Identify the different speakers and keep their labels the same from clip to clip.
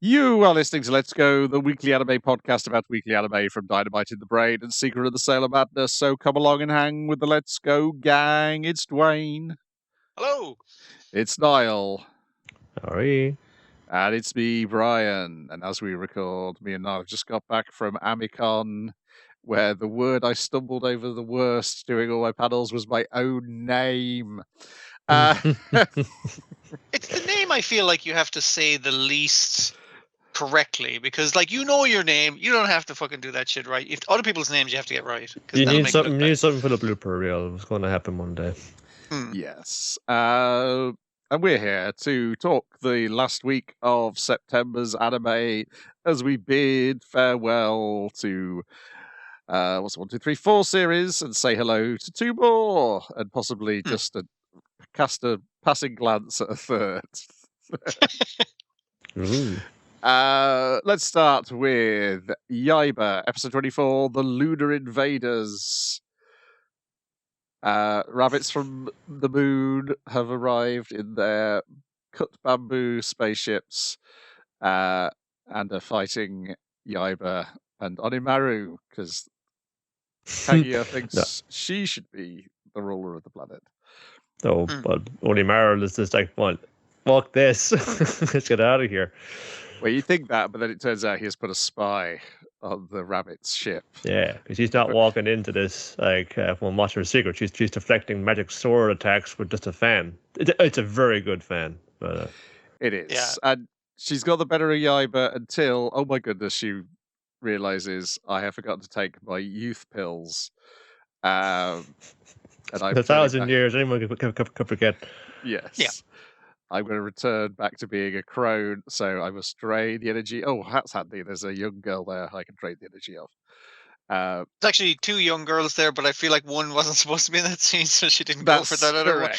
Speaker 1: You are listening to Let's Go, the weekly anime podcast about weekly anime from Dynamite in the Brain and Secret of the Sailor Madness. So come along and hang with the Let's Go gang. It's Dwayne.
Speaker 2: Hello.
Speaker 1: It's Niall.
Speaker 3: Sorry.
Speaker 1: And it's me, Brian. And as we record, me and Niall have just got back from Amicon, where the word I stumbled over the worst doing all my panels was my own name.
Speaker 2: It's the name I feel like you have to say the least correctly because, like, you know your name. You don't have to fucking do that shit right. If other people's names, you have to get right.
Speaker 3: You need something for the blooper reel. It's going to happen one day.
Speaker 1: Yes. And we're here to talk the last week of September's anime as we bid farewell to what's 1, 2, 3, 4 series and say hello to 2 more and possibly just cast a passing glance at a third. Let's start with Yaiba, episode 24, The Lunar Invaders. Rabbits from the moon have arrived in their cut bamboo spaceships and are fighting Yaiba and Onimaru because Kaguya thinks she should be the ruler of the planet.
Speaker 3: Oh, but Onimaru is just like, well, fuck this. Let's get out of here.
Speaker 1: Well, you think that, but then it turns out he has put a spy on the rabbit's ship.
Speaker 3: Yeah, because she's not walking into this like from Master Secret. She's deflecting magic sword attacks with just a fan. It's a very good fan. But,
Speaker 1: it is, and she's got the better of Yaiba until, oh my goodness, she realizes I have forgotten to take my youth pills. And I'm
Speaker 3: 1,000 years, anyone could forget.
Speaker 1: Yes. Yeah. I'm going to return back to being a crone, so I must drain the energy. Oh, that's handy. There's a young girl there I can drain the energy of.
Speaker 2: There's actually 2 young girls there, but I feel like one wasn't supposed to be in that scene, so she didn't go for that other one.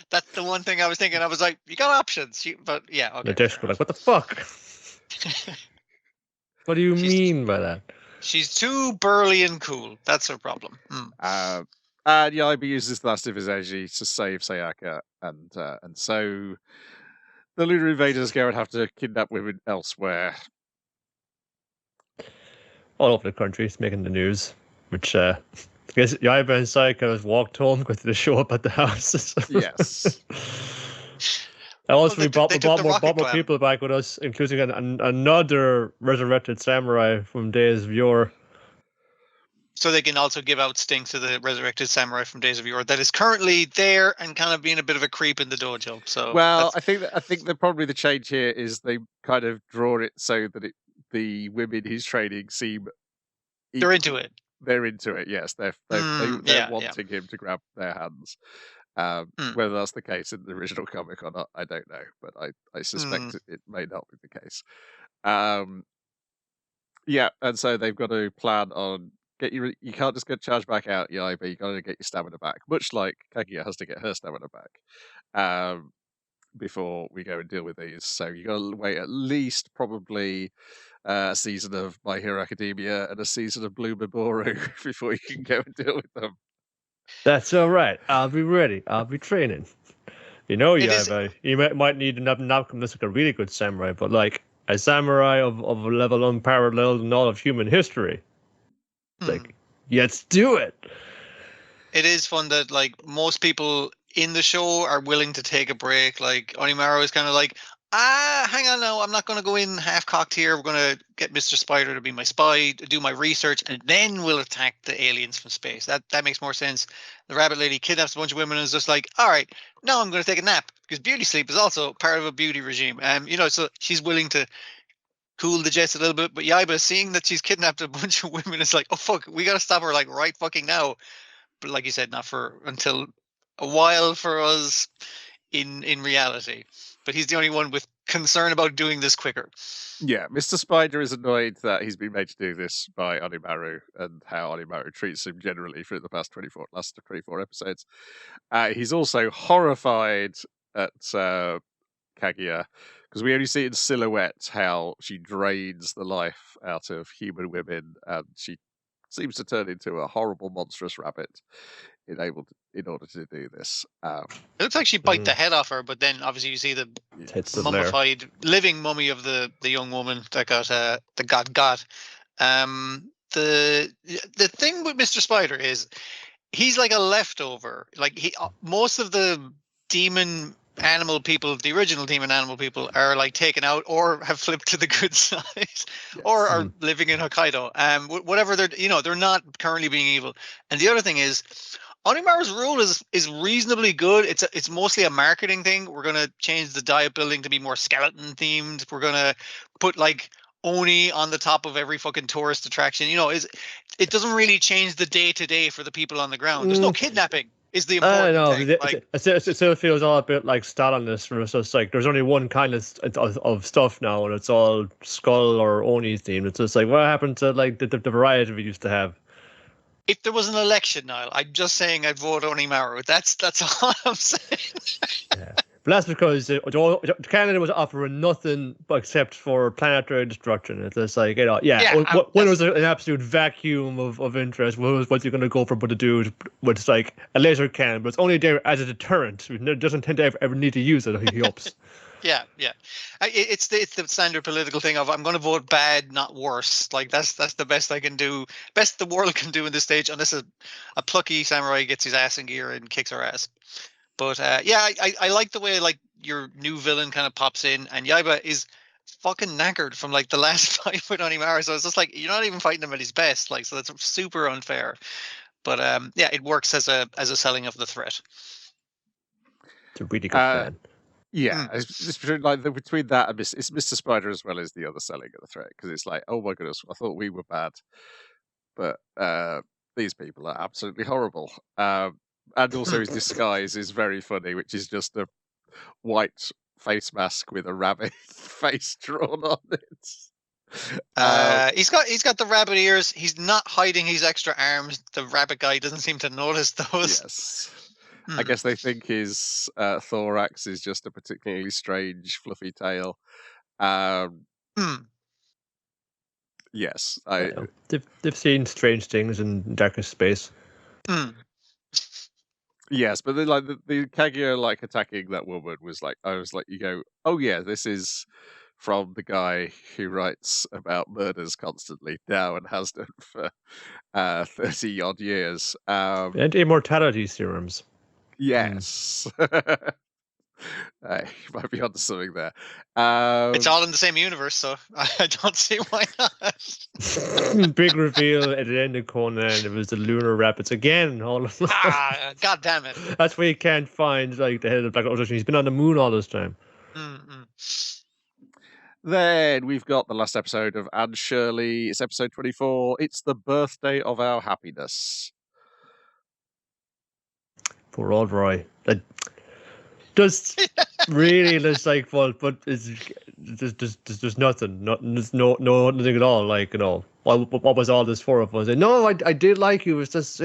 Speaker 2: That's the one thing I was thinking. I was like, you got options. But yeah, okay.
Speaker 3: The disc were like, what the fuck? What do you mean by that?
Speaker 2: She's too burly and cool. That's her problem.
Speaker 1: And Yaiba uses the last of his energy to save Sayaka, and so the Lunar Invaders go and have to kidnap women elsewhere.
Speaker 3: All over the country, it's making the news, which I guess Yaiba and Sayaka has walked home because they show up at the house.
Speaker 1: Yes.
Speaker 3: And also, we brought more people back with us, including another resurrected samurai from Days of Yore.
Speaker 2: So they can also give out stinks to the resurrected samurai from Days of Yore that is currently there and kind of being a bit of a creep in the dojo. So,
Speaker 1: well, I think that probably the change here is they kind of draw it so that the women he's training seem
Speaker 2: they're into it.
Speaker 1: They're into it. Yes, they're wanting him to grab their hands. Whether that's the case in the original comic or not, I don't know, but I suspect it may not be the case. Yeah, and so they've got to plan on you can't just get charged back out, Yaiba. You got to get your stamina back, much like Kaguya has to get her stamina back before we go and deal with these. So you got to wait at least probably a season of My Hero Academia and a season of Blue Mamoru before you can go and deal with them.
Speaker 3: That's all right. I'll be ready. I'll be training. You know, Yaiba, you might need an like a really good samurai, but like a samurai of a level unparalleled in all of human history. Like, let's do it.
Speaker 2: It is fun that like most people in the show are willing to take a break. Like Onimaru is kind of like, hang on now, I'm not going to go in half-cocked here. We're going to get Mr. Spider to be my spy, do my research, and then we'll attack the aliens from space. That makes more sense. The rabbit lady kidnaps a bunch of women and is just like, all right, now I'm going to take a nap because beauty sleep is also part of a beauty regime. So she's willing to cool the jets a little bit, but Yaiba, seeing that she's kidnapped a bunch of women, is like, oh fuck, we gotta stop her like right fucking now. But like you said, not for until a while for us in reality. But he's the only one with concern about doing this quicker.
Speaker 1: Yeah, Mr. Spider is annoyed that he's been made to do this by Onimaru and how Onimaru treats him generally for the last 24 episodes. He's also horrified at Kaguya, because we only see in silhouette how she drains the life out of human women, and she seems to turn into a horrible, monstrous rabbit in order to do this.
Speaker 2: It looks like she bite the head off her, but then obviously you see the
Speaker 3: Hits the
Speaker 2: mummified living mummy of the young woman that got got. The thing with Mr. Spider is he's like a leftover. Like most of the demon animal people, the original demon animal people, are like taken out or have flipped to the good side, or are living in Hokkaido. Whatever they're not currently being evil. And the other thing is, Onimaru's rule is reasonably good. It's mostly a marketing thing. We're gonna change the diet building to be more skeleton themed. We're gonna put like Oni on the top of every fucking tourist attraction. It doesn't really change the day to day for the people on the ground. There's no kidnapping. Is the important thing.
Speaker 3: It still feels all a bit like Stalinist. So it's like there's only one kind of stuff now, and it's all Skull or Oni themed. It's just like what happened to like the variety we used to have.
Speaker 2: If there was an election, Niall, I'm just saying I'd vote Onimaru. That's all I'm saying.
Speaker 3: Yeah. But that's because Canada was offering nothing except for planetary destruction. It's just like, when it was an absolute vacuum of interest, what you're going to go for but to do with like a laser cannon, but it's only there as a deterrent. It doesn't tend to ever need to use it, he hopes.
Speaker 2: Yeah. It's the standard political thing of I'm going to vote bad, not worse. Like that's the best I can do, best the world can do in this stage, unless a plucky samurai gets his ass in gear and kicks her ass. But I like the way like your new villain kind of pops in, and Yaiba is fucking knackered from like the last fight with Onimaru. So it's just like you're not even fighting him at his best. Like, so that's super unfair. But it works as a selling of the threat.
Speaker 3: It's a really good plan.
Speaker 1: Yeah, it's between that and it's Mr. Spider as well as the other selling of the threat, because it's like, oh my goodness, I thought we were bad, but these people are absolutely horrible. And also his disguise is very funny, which is just a white face mask with a rabbit face drawn on it.
Speaker 2: He's got the rabbit ears. He's not hiding his extra arms. The rabbit guy doesn't seem to notice those.
Speaker 1: Yes. I guess they think his thorax is just a particularly strange, fluffy tail. Yes,
Speaker 3: they've seen strange things in darker space.
Speaker 1: Yes, but then, like the Kaguya like attacking that woman was like, I was like, you go, oh yeah, this is from the guy who writes about murders constantly now and has done for 30 odd years.
Speaker 3: And immortality serums.
Speaker 1: Yes. You might be onto something there.
Speaker 2: It's all in the same universe, so I don't see why not.
Speaker 3: Big reveal at the end of Conan. It was the lunar rapids again.
Speaker 2: God damn it!
Speaker 3: That's why you can't find like the head of the Black Ocean. He's been on the moon all this time.
Speaker 1: Then we've got the last episode of Anne Shirley. It's episode 24. It's the birthday of our happiness.
Speaker 3: Poor old Roy. Just really, it's like, well, but it's there's nothing, there's nothing at all. Like, what was all this for? If I was like, no, I did like you. It's just,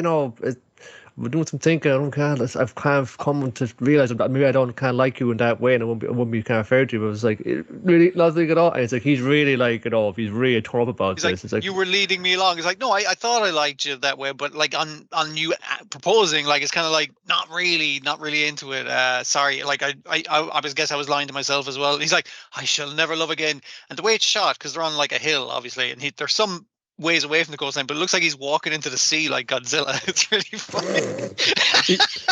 Speaker 3: we're doing some thinking. I've kind of come to realize that maybe I don't kind of like you in that way, and I wouldn't be kind of fair to you. But it's like really nothing at all. And it's like he's really like, he's really torn up about this. It's like
Speaker 2: you were leading me along. It's like, no, I thought I liked you that way, but like on you proposing, like it's kind of like not really into it. Sorry, like I guess I was lying to myself as well. And he's like, I shall never love again. And the way it's shot, because they're on like a hill, obviously, and there's some ways away from the coastline, but it looks like he's walking into the sea like Godzilla. It's really funny.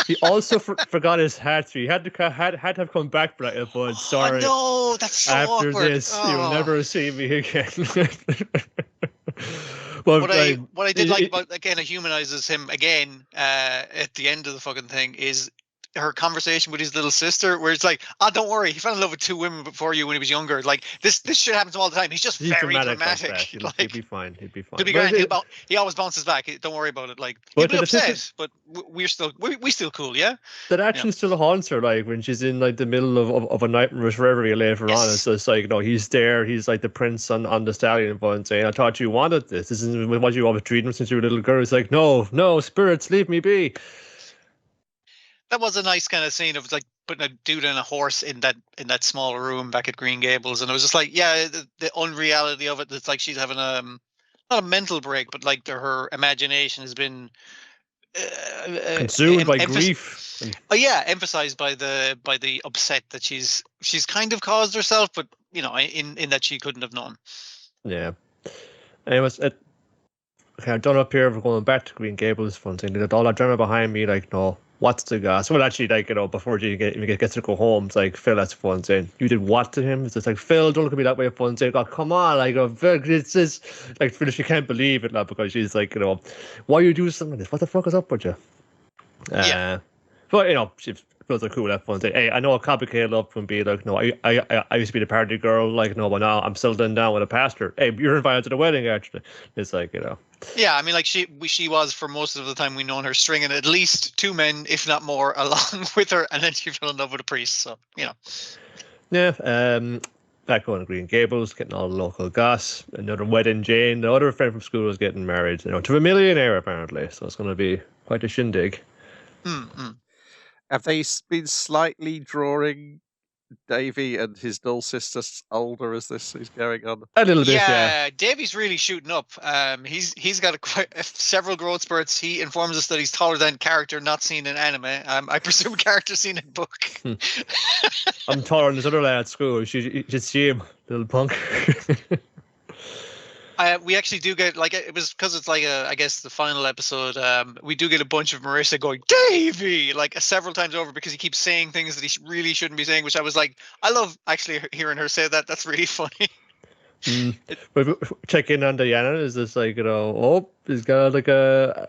Speaker 3: he also forgot his hat. So he had to have come back, but sorry.
Speaker 2: No, that's so
Speaker 3: after
Speaker 2: awkward.
Speaker 3: This, you'll never see me again.
Speaker 2: What I did like about, again, it humanizes him again at the end of the fucking thing is her conversation with his little sister, where it's like, don't worry, he fell in love with 2 women before you when he was younger. Like this shit happens all the time. He's just very dramatic.
Speaker 3: He'll be fine. He'll be fine.
Speaker 2: He always bounces back. Don't worry about it. Like he'll be upset, but we're still cool. Yeah.
Speaker 3: That action still haunts her. Like when she's in like the middle of a nightmarish reverie later on, it's just like, he's there. He's like the prince on the stallion, and saying, "I thought you wanted this. This isn't what you always treated him since you were a little girl." It's like, no, spirits, leave me be.
Speaker 2: That was a nice kind of scene of like putting a dude and a horse in that small room back at Green Gables, and it was just like, the unreality of it. It's like she's having not a mental break, but like her imagination has been
Speaker 3: Consumed by grief.
Speaker 2: emphasized by the upset that she's kind of caused herself, but you know, in that she couldn't have known.
Speaker 3: Yeah. And it was okay, I've done up here for going back to Green Gables fun thing. All that drama behind me, like, no, what's the gas? Well, actually, like, you know, before you gets to go home, it's like, Phil, that's fun saying. You did what to him? It's just like, Phil, don't look at me that way, fun saying. Oh, come on, like, it's just like, Phil, she can't believe it now because she's like, you know, why you do something like this? What the fuck is up with you?
Speaker 2: Yeah.
Speaker 3: But you know, she feels like cool that one thing. Hey, I know a complicated love can be like, no, I used to be the party girl, like, no, but now I'm settling down with a pastor. Hey, you're invited to the wedding, actually. It's like, you know.
Speaker 2: Yeah, I mean, like she was for most of the time we known her stringing at least 2 men, if not more, along with her, and then she fell in love with a priest. So you know.
Speaker 3: Yeah. Back going to Green Gables, getting all the local gas. Another wedding, Jane. The other friend from school was getting married, you know, to a millionaire apparently. So it's going to be quite a shindig.
Speaker 1: Have they been slightly drawing Davy and his dull sister older as this is going on?
Speaker 3: A little bit, yeah.
Speaker 2: Davy's really shooting up. He's got several growth spurts. He informs us that he's taller than character not seen in anime. I presume character seen in book.
Speaker 3: I'm taller than this other lad at school. You should see him, little punk.
Speaker 2: We actually do get, like, it was because it's like I guess the final episode. We do get a bunch of Marissa going Davy like several times over because he keeps saying things that he really shouldn't be saying. Which I was like, I love actually hearing her say that. That's really funny.
Speaker 3: Check in on Diana. Is this like, you know? Oh, he's got like a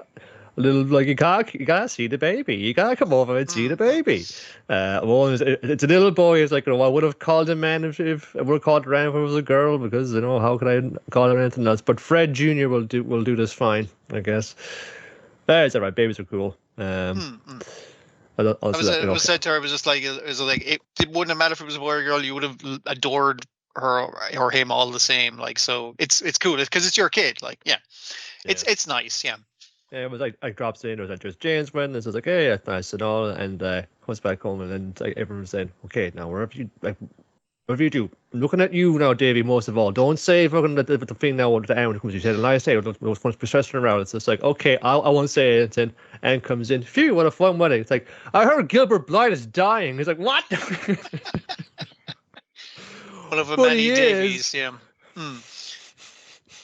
Speaker 3: little, like, you gotta see the baby. You gotta come over and see the baby. Well, it's a little boy. It's like, you know, I would have called him man if I would have called her if it was a girl, because, you know, how could I call her anything else? But Fred Jr. will do this fine, I guess. It's all right. Babies are cool.
Speaker 2: It was said to her. It was just like it wouldn't have mattered if it was a boy or a girl. You would have adored her or him all the same. Like, so it's cool because it's your kid. Like, yeah. It's nice. Yeah.
Speaker 3: Yeah, it was like, I dropped in, it was just Jane's wedding, and so I was like, hey, that's nice and all, and comes back home, and then like, everyone's saying, okay, now whatever you do, I'm looking at you now, Davey, most of all. Don't say fucking the thing now with the Aaron comes. You said a nice day, don't stressing around. It's just like, okay, I won't say it. And Anne comes in, phew, what a fun wedding. It's like, I heard Gilbert Blythe is dying. He's like, what?
Speaker 2: One of the many Davies, yeah.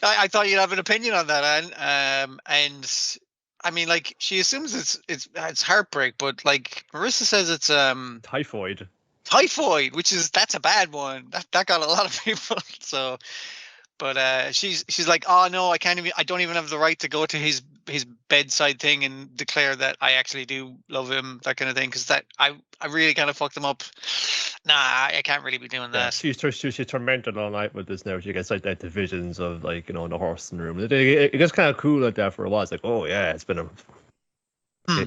Speaker 2: I thought you'd have an opinion on that, Anne. And I mean, like, she assumes it's heartbreak, but like Marissa says it's
Speaker 3: typhoid.
Speaker 2: Typhoid, that's a bad one. That got a lot of people. So, but she's like, oh no, I don't even have the right to go to his bedside thing and declare that I actually do love him, that kind of thing, because that I really kind of fucked him up. Nah, I can't really be doing that.
Speaker 3: She's tormented all night with this now. She gets like that visions of, like, you know, the horse in the room. It gets kind of cool like that for a while. It's like, oh yeah, it's been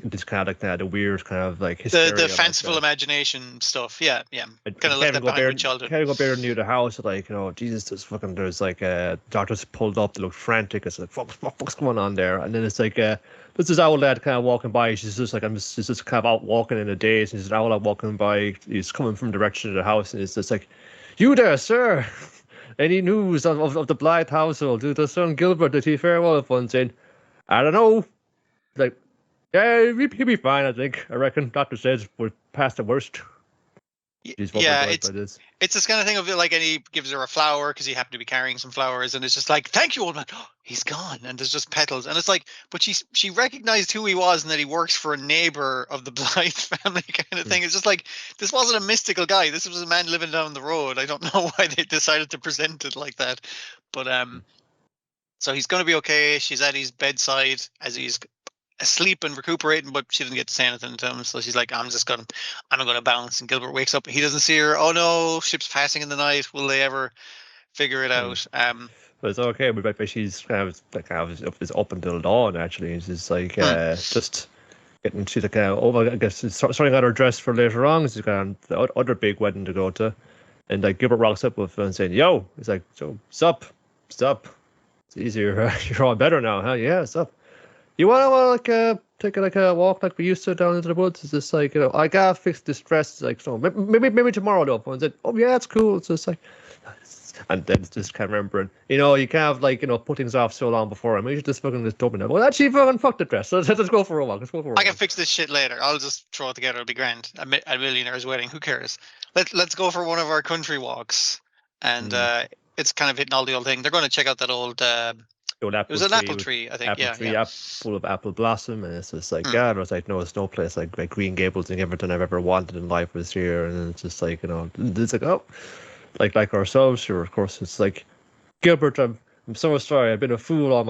Speaker 3: this kind of like that, the weird kind of like
Speaker 2: the fanciful imagination stuff. Yeah. Kind of left that behind with childhood.
Speaker 3: Can't go bare near the house. Like, you know, Jesus, there's like doctors pulled up. They look frantic. It's like, what's going on there? And then it's like there's this old lad kind of walking by. She's just like, she's just kind of out walking in the days. And there's an old lad walking by. He's coming from the direction of the house, and it's just like, you there, sir? Any news of the Blythe household? Do the son Gilbert that he farewell of one saying, I don't know. Like, yeah, he'll be fine, I think. I reckon. Doctor says we're past the worst.
Speaker 2: Yeah, it's this kind of thing of like, and he gives her a flower because he happened to be carrying some flowers, and it's just like, thank you, old man. Oh, he's gone, and there's just petals, and it's like, but she recognized who he was and that he works for a neighbor of the Blythe family, kind of thing. It's just like, this wasn't a mystical guy. This was a man living down the road. I don't know why they decided to present it like that, but so he's going to be okay. She's at his bedside as he's asleep and recuperating, but she doesn't get to say anything to him, so she's like, I'm gonna bounce. And Gilbert wakes up, he doesn't see her. Oh no, ship's passing in the night. Will they ever figure it out?
Speaker 3: But it's okay, but she's kind of up until dawn, actually. It's just like just getting, she's like, I guess it's sorting out her dress for later on. She's got the other big wedding to go to, and like Gilbert rocks up with her and saying, yo, he's like, so stop, it's easier. You're all better now, huh? Yeah, stop. You want to take a walk like we used to down into the woods? It's just like, you know, I gotta fix this dress. It's like, so maybe tomorrow though. And said, oh yeah, it's cool. It's just like, And then just kind of remembering, you can't have put things off so long before. I mean, you should just fucking just dump it. Well, actually, fucking fuck the dress. Let's go for a walk. Let's go for a walk.
Speaker 2: I can fix this shit later. I'll just throw it together. It'll be grand. A millionaire's wedding. Who cares? Let's go for one of our country walks. And it's kind of hitting all the old thing. They're going to check out that old. It was an apple tree, I think.
Speaker 3: Full of apple blossom, and it's just like God. I was like, no, it's no place like Green Gables and everything I've ever wanted in life was here, and it's just like it's like like ourselves here. Of course, it's like Gilbert. I'm so sorry. I've been a fool all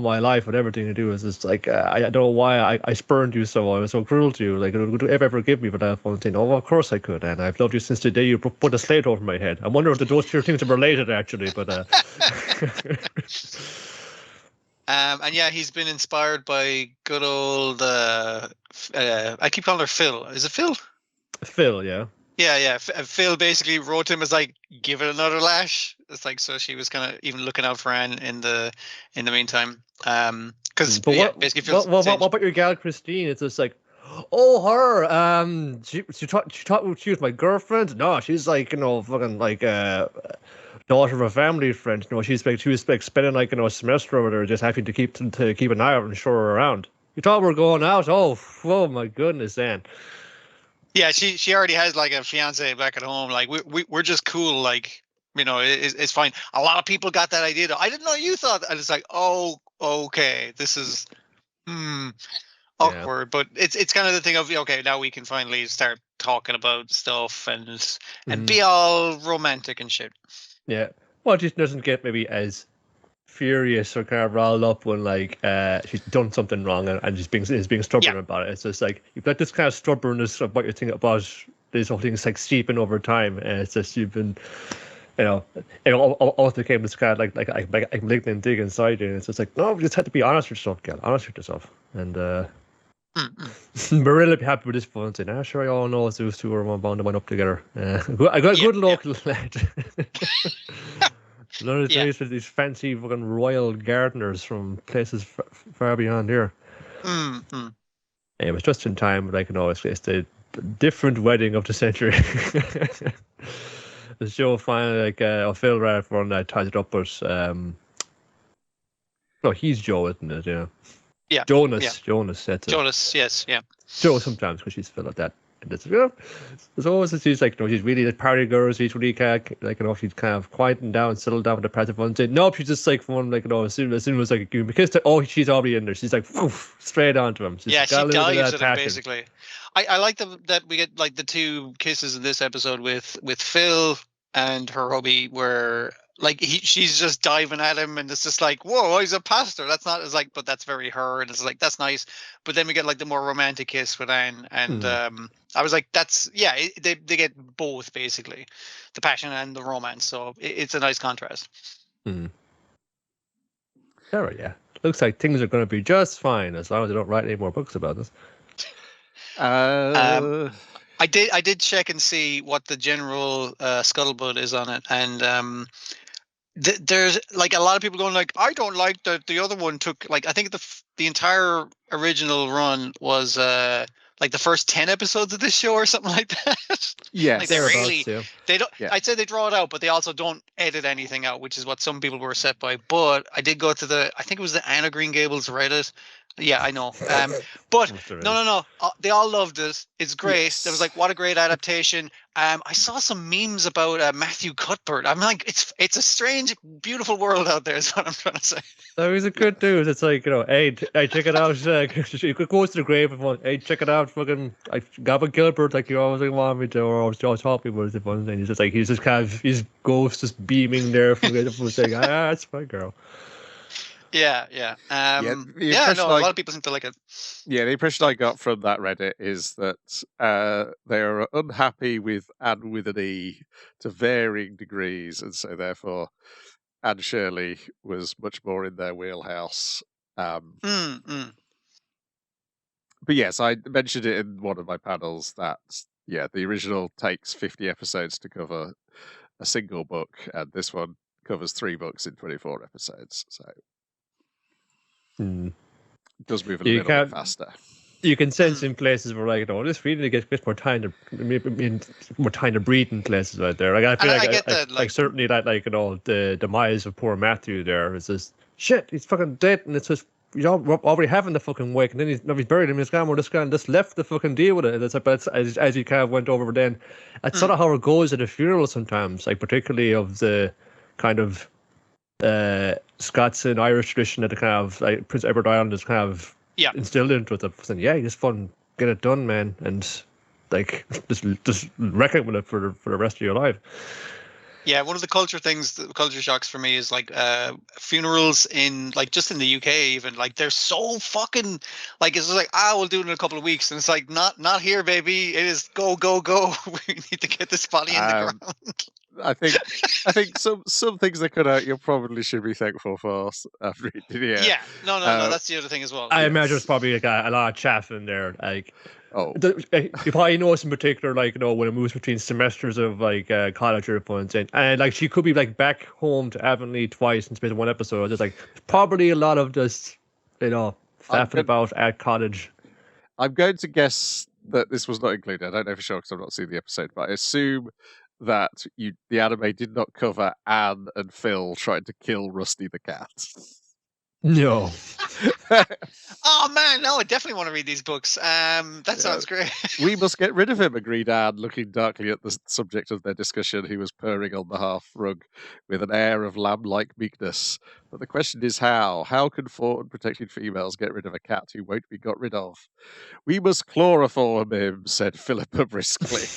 Speaker 3: my life, and everything to do is just like I don't know why I spurned you so. I was so cruel to you. Like, would you ever forgive me for that one thing? Oh, of course I could, and I've loved you since the day you put a slate over my head. I wonder if those two things are related actually, but.
Speaker 2: And yeah, he's been inspired by good old. I keep calling her Phil. Is it Phil?
Speaker 3: Phil, yeah.
Speaker 2: Yeah. Phil basically wrote him as like, give it another lash. It's like, so she was kind of even looking out for Anne in the meantime. Because basically Phil.
Speaker 3: What about your gal Christine? It's just like, oh, her. She thought she was my girlfriend. No, she's like fucking like daughter of a family friend. She was spending like a semester over there, just having to keep an eye out and show her around. You thought we were going out? Oh my goodness, Anne.
Speaker 2: Yeah, she already has like a fiance back at home. Like we're just cool. Like it's fine. A lot of people got that idea. I didn't know you thought. And it's like, oh, okay, this is awkward. Yeah. But it's kind of the thing of okay, now we can finally start talking about stuff and be all romantic and shit.
Speaker 3: Yeah, well, it just doesn't get maybe as furious or kind of riled up when like she's done something wrong and is being stubborn about it. It's just like you've got this kind of stubbornness about your thing about these whole things like seeping over time, and it's just you've been, it all became this kind of like malignant dig inside you. And it's just like no, you just have to be honest with yourself, girl. Honest with yourself, and. We're really happy with this one. Saying, sure, I all know those two are bound to wind up together. I got good local lad. None of these with these fancy fucking royal gardeners from places far beyond here. It was just in time, like it's the different wedding of the century. The show finally Phil Radford ties it up, but no, he's Joe, isn't it? Yeah.
Speaker 2: Yeah.
Speaker 3: Jonas.
Speaker 2: Jonas, yes, yeah.
Speaker 3: Joe sometimes because she's Phil like that. And it's there's always she's like she's really the party girl. She's really she's kind of quieting down, settled down with the party fun. Nope, she's just like one as soon as like because she's already in there. She's like straight onto him. She's
Speaker 2: she dives at him basically. I like that we get like the two kisses in this episode with Phil and her hubby where. Like she's just diving at him, and it's just like, whoa, he's a pastor. That's not as like, but that's very her, and it's like that's nice. But then we get like the more romantic kiss with Anne, and I was like, that's they get both basically, the passion and the romance. So it's a nice contrast.
Speaker 3: Oh yeah, looks like things are going to be just fine as long as they don't write any more books about this.
Speaker 2: I did check and see what the general scuttlebutt is on it, and there's like a lot of people going like, I don't like that the other one took like I think the entire original run was like the first 10 episodes of this show or something like that.
Speaker 1: Yeah,
Speaker 2: like they don't. Yeah. I'd say they draw it out, but they also don't edit anything out, which is what some people were upset by. But I did go to I think it was the Anna Green Gables Reddit. Yeah, I know. But no. They all loved it. It's great. Yes. It was like, what a great adaptation. I saw some memes about Matthew Cuthbert. I'm like, it's a strange, beautiful world out there is what I'm trying to say.
Speaker 3: So he's a good dude. It's like, hey, check it out. You could go to the grave and hey, check it out. Fucking, Gavin Gilbert, like you always want me to, or always talk about it. And he's just like, he's just kind of, his ghost just beaming there from saying, that's my girl.
Speaker 2: Yeah. A lot of people seem to like it.
Speaker 1: Yeah, the impression I got from that Reddit is that they are unhappy with Anne with an E to varying degrees, and so therefore Anne Shirley was much more in their wheelhouse. But yes, I mentioned it in one of my panels that the original takes 50 episodes to cover a single book, and this one covers 3 books in 24 episodes. So. It does move a little bit faster.
Speaker 3: you can sense in places where, like, this really gets more time to breathe in places out there. Like, I feel
Speaker 2: I get that,
Speaker 3: like certainly that, like, the demise of poor Matthew there is just shit. He's fucking dead, and it's just we're already having the fucking wake, and then he's buried him. He's gone. We're just left to fucking deal with it. And it's like, but as you kind of went over then, that's sort of how it goes at a funeral sometimes. Like, particularly of the kind of Scots and Irish tradition that the kind of like Prince Edward Island is kind of instilled into it. Saying, yeah, you just fun get it done, man, and like just wreck it with it for the rest of your life.
Speaker 2: Yeah, one of the culture shocks for me is like funerals in like just in the UK even, like they're so fucking like it's like we'll do it in a couple of weeks, and it's like not here, baby. It is go. We need to get this body in the ground.
Speaker 1: I think some things they cut out you probably should be thankful for after it did.
Speaker 2: Yeah, no, that's the other thing as well.
Speaker 3: I imagine there's probably like a lot of chaff in there, like.
Speaker 1: Oh,
Speaker 3: you probably notice in particular, like, when it moves between semesters of like college or something, and like she could be like back home to Avonlea twice in space of one episode. There's like probably a lot of just faffing about at college.
Speaker 1: I'm going to guess that this was not included. I don't know for sure because I've not seen the episode, but I assume that the anime did not cover Anne and Phil trying to kill Rusty the cat.
Speaker 3: No.
Speaker 2: Oh man, no! I definitely want to read these books. That sounds great.
Speaker 1: We must get rid of him, agreed Anne, looking darkly at the subject of their discussion, who was purring on the hearth rug with an air of lamb-like meekness. But the question is how? How can fawn-protected females get rid of a cat who won't be got rid of? We must chloroform him, said Philippa briskly.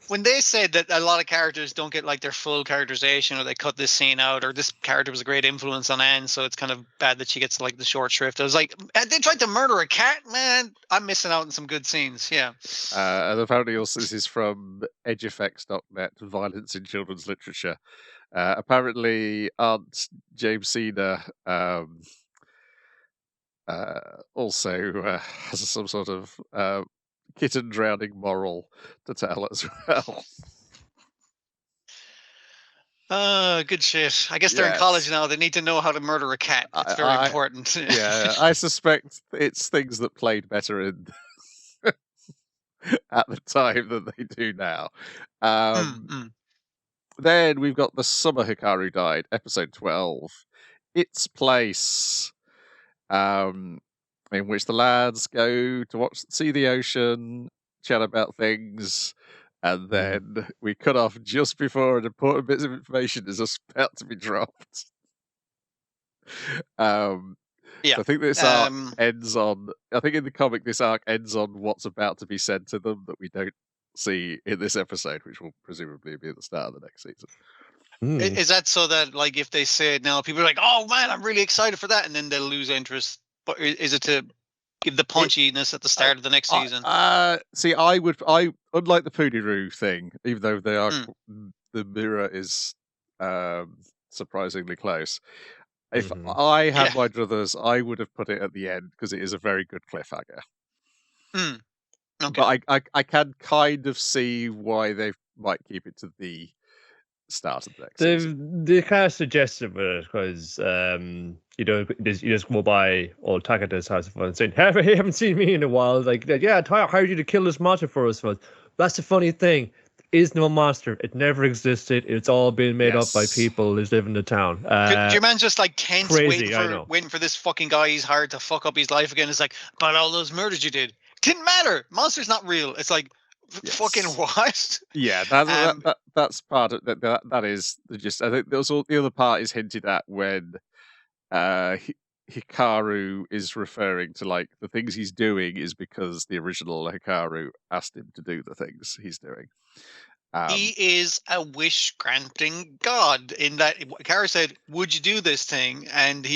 Speaker 2: When they said that a lot of characters don't get like their full characterization, or they cut this scene out, or this character was a great influence on Anne, so it's kind of bad that she gets like the short shrift. I was like, they tried to murder a cat, man. I'm missing out on some good scenes. Yeah.
Speaker 1: And apparently also this is from edgeeffects.net, Violence in Children's Literature. Apparently Aunt Jamesina also has some sort of kitten drowning moral to tell as well.
Speaker 2: Good shit. I guess they're in college now. They need to know how to murder a cat. It's very important.
Speaker 1: Yeah, I suspect it's things that played better in at the time than they do now. Then we've got The Summer Hikaru Died, episode 12. Its Place. In which the lads go to see the ocean, chat about things, and then we cut off just before an important bit of information is just about to be dropped. So I think this arc ends on. I think in the comic this arc ends on what's about to be said to them that we don't see in this episode, which will presumably be at the start of the next season.
Speaker 2: Is that so that like if they say it now, people are like, "Oh man, I'm really excited for that," and then they'll lose interest? But is it to give the punchiness at the start of the next season?
Speaker 1: See, I unlike the Pooniroo thing, even though they are the mirror is surprisingly close. If I had my druthers, I would have put it at the end because it is a very good cliffhanger.
Speaker 2: Okay.
Speaker 1: But I can kind of see why they might keep it to the start of the next season.
Speaker 3: They kind of suggested it because you just go by old Takata's house and saying, "Hey, you haven't seen me in a while." Like, yeah, I hired you to kill this monster for us. That's the funny thing. Is no monster. It never existed. It's all been made up by people who live in the town.
Speaker 2: Your man's just like tense, waiting for this fucking guy he's hired to fuck up his life again. It's like, about all those murders you did. Didn't matter. Monster's not real. It's like, fucking what?
Speaker 1: Yeah, that's part of that. That is just. I think the other part is hinted at when Hikaru is referring to like the things he's doing is because the original Hikaru asked him to do the things he's doing.
Speaker 2: He is a wish-granting god in that Hikaru said, "Would you do this thing?" And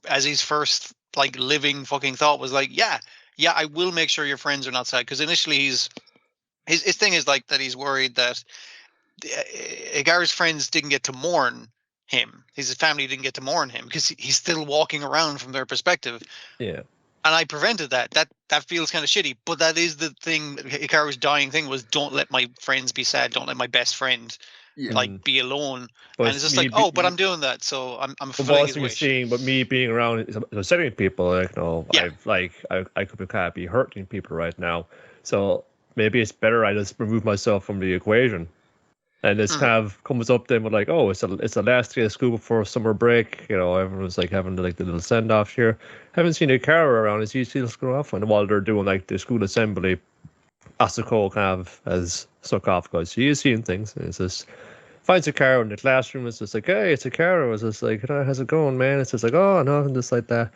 Speaker 2: as his first like living fucking thought was like, yeah, I will make sure your friends are not sad. Because initially his thing is like that he's worried that Hikaru's friends didn't get to mourn him. His family didn't get to mourn him because he's still walking around from their perspective.
Speaker 3: Yeah.
Speaker 2: And I prevented that. That feels kind of shitty, but that is the thing. Hikaru's dying thing was, don't let my friends be sad. Don't let my best friend
Speaker 1: Yeah.
Speaker 2: like be alone.
Speaker 3: But
Speaker 2: And it's just like, oh, but I'm doing that, so I'm
Speaker 3: But
Speaker 2: fulfilling
Speaker 3: also
Speaker 2: his
Speaker 3: you're
Speaker 2: wish.
Speaker 3: seeing, but me being around setting people, like,
Speaker 2: Yeah.
Speaker 3: I could be kind of be hurting people right now. So maybe it's better I just remove myself from the equation. And this kind of comes up then with like, oh, it's the last day of school before summer break. Everyone's like having like the little send off here. Haven't seen Hikaru around. Is he still screw off? And while they're doing like the school assembly, Asuko kind of has stuck off because she is seeing things. And it's just finds Hikaru in the classroom. It's just like, hey, it's Hikaru. It's just like, how's it going, man? It's just like, oh, nothing, just like that.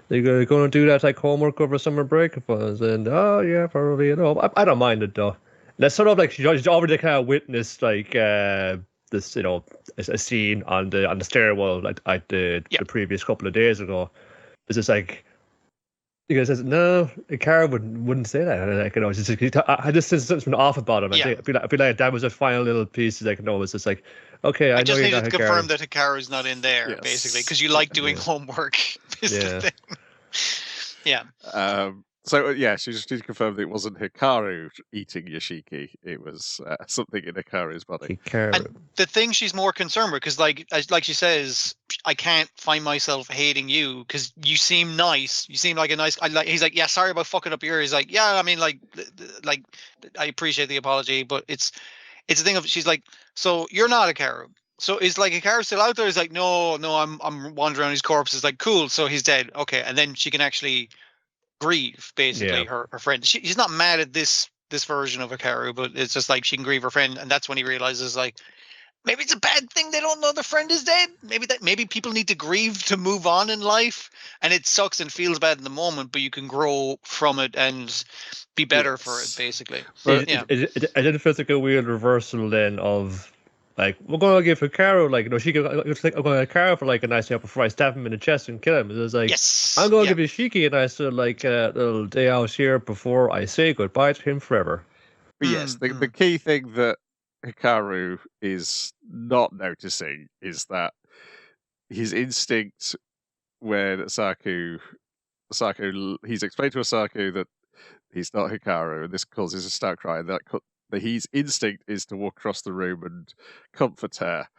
Speaker 3: You're going to do that like homework over summer break? And oh yeah, probably. I don't mind it though. That's sort of like she's already kind of witnessed like this, a scene on the stairwell like the previous couple of days ago. It's just like, because says no, Cara wouldn't say that. Like, it's just, I just sense something off about him. I feel like that was a final little piece. Like, no, it's just like, okay, I
Speaker 2: just
Speaker 3: know
Speaker 2: needed to confirm that Hikaru's not in there,
Speaker 1: Yes.
Speaker 2: basically, because you like doing homework. Is the thing. Yeah.
Speaker 1: So yeah, she just needs to confirm that it wasn't Hikaru eating Yoshiki. It was something in Hikaru's body.
Speaker 2: And the thing she's more concerned with, because like she says, I can't find myself hating you because you seem nice. You seem like a nice. He's like, yeah, sorry about fucking up your. He's like, yeah, I mean, like I appreciate the apology, but it's a thing of, she's like, so you're not Hikaru. So is like Hikaru still out there? He's like, no, I'm wandering around his corpse. It's like, cool, so he's dead. Okay, and then she can actually grieve basically her friend. She's not mad at this version of Hikaru, but it's just like she can grieve her friend, and that's when he realizes like maybe it's a bad thing they don't know their friend is dead. Maybe people need to grieve to move on in life, and it sucks and feels bad in the moment, but you can grow from it and be better for it basically.
Speaker 3: But it didn't feel like a weird reversal then of like, we're gonna give Hikaru like, she could, I'm gonna Hikaru for like a nice day before I stab him in the chest and kill him. It was like,
Speaker 2: yes,
Speaker 3: I'm gonna give Yoshiki a nice little day out here before I say goodbye to him forever.
Speaker 1: But yes, the key thing that Hikaru is not noticing is that his instinct when Asaku, he's explained to Asaku that he's not Hikaru, and this causes a start cry. That his instinct is to walk across the room and comfort her,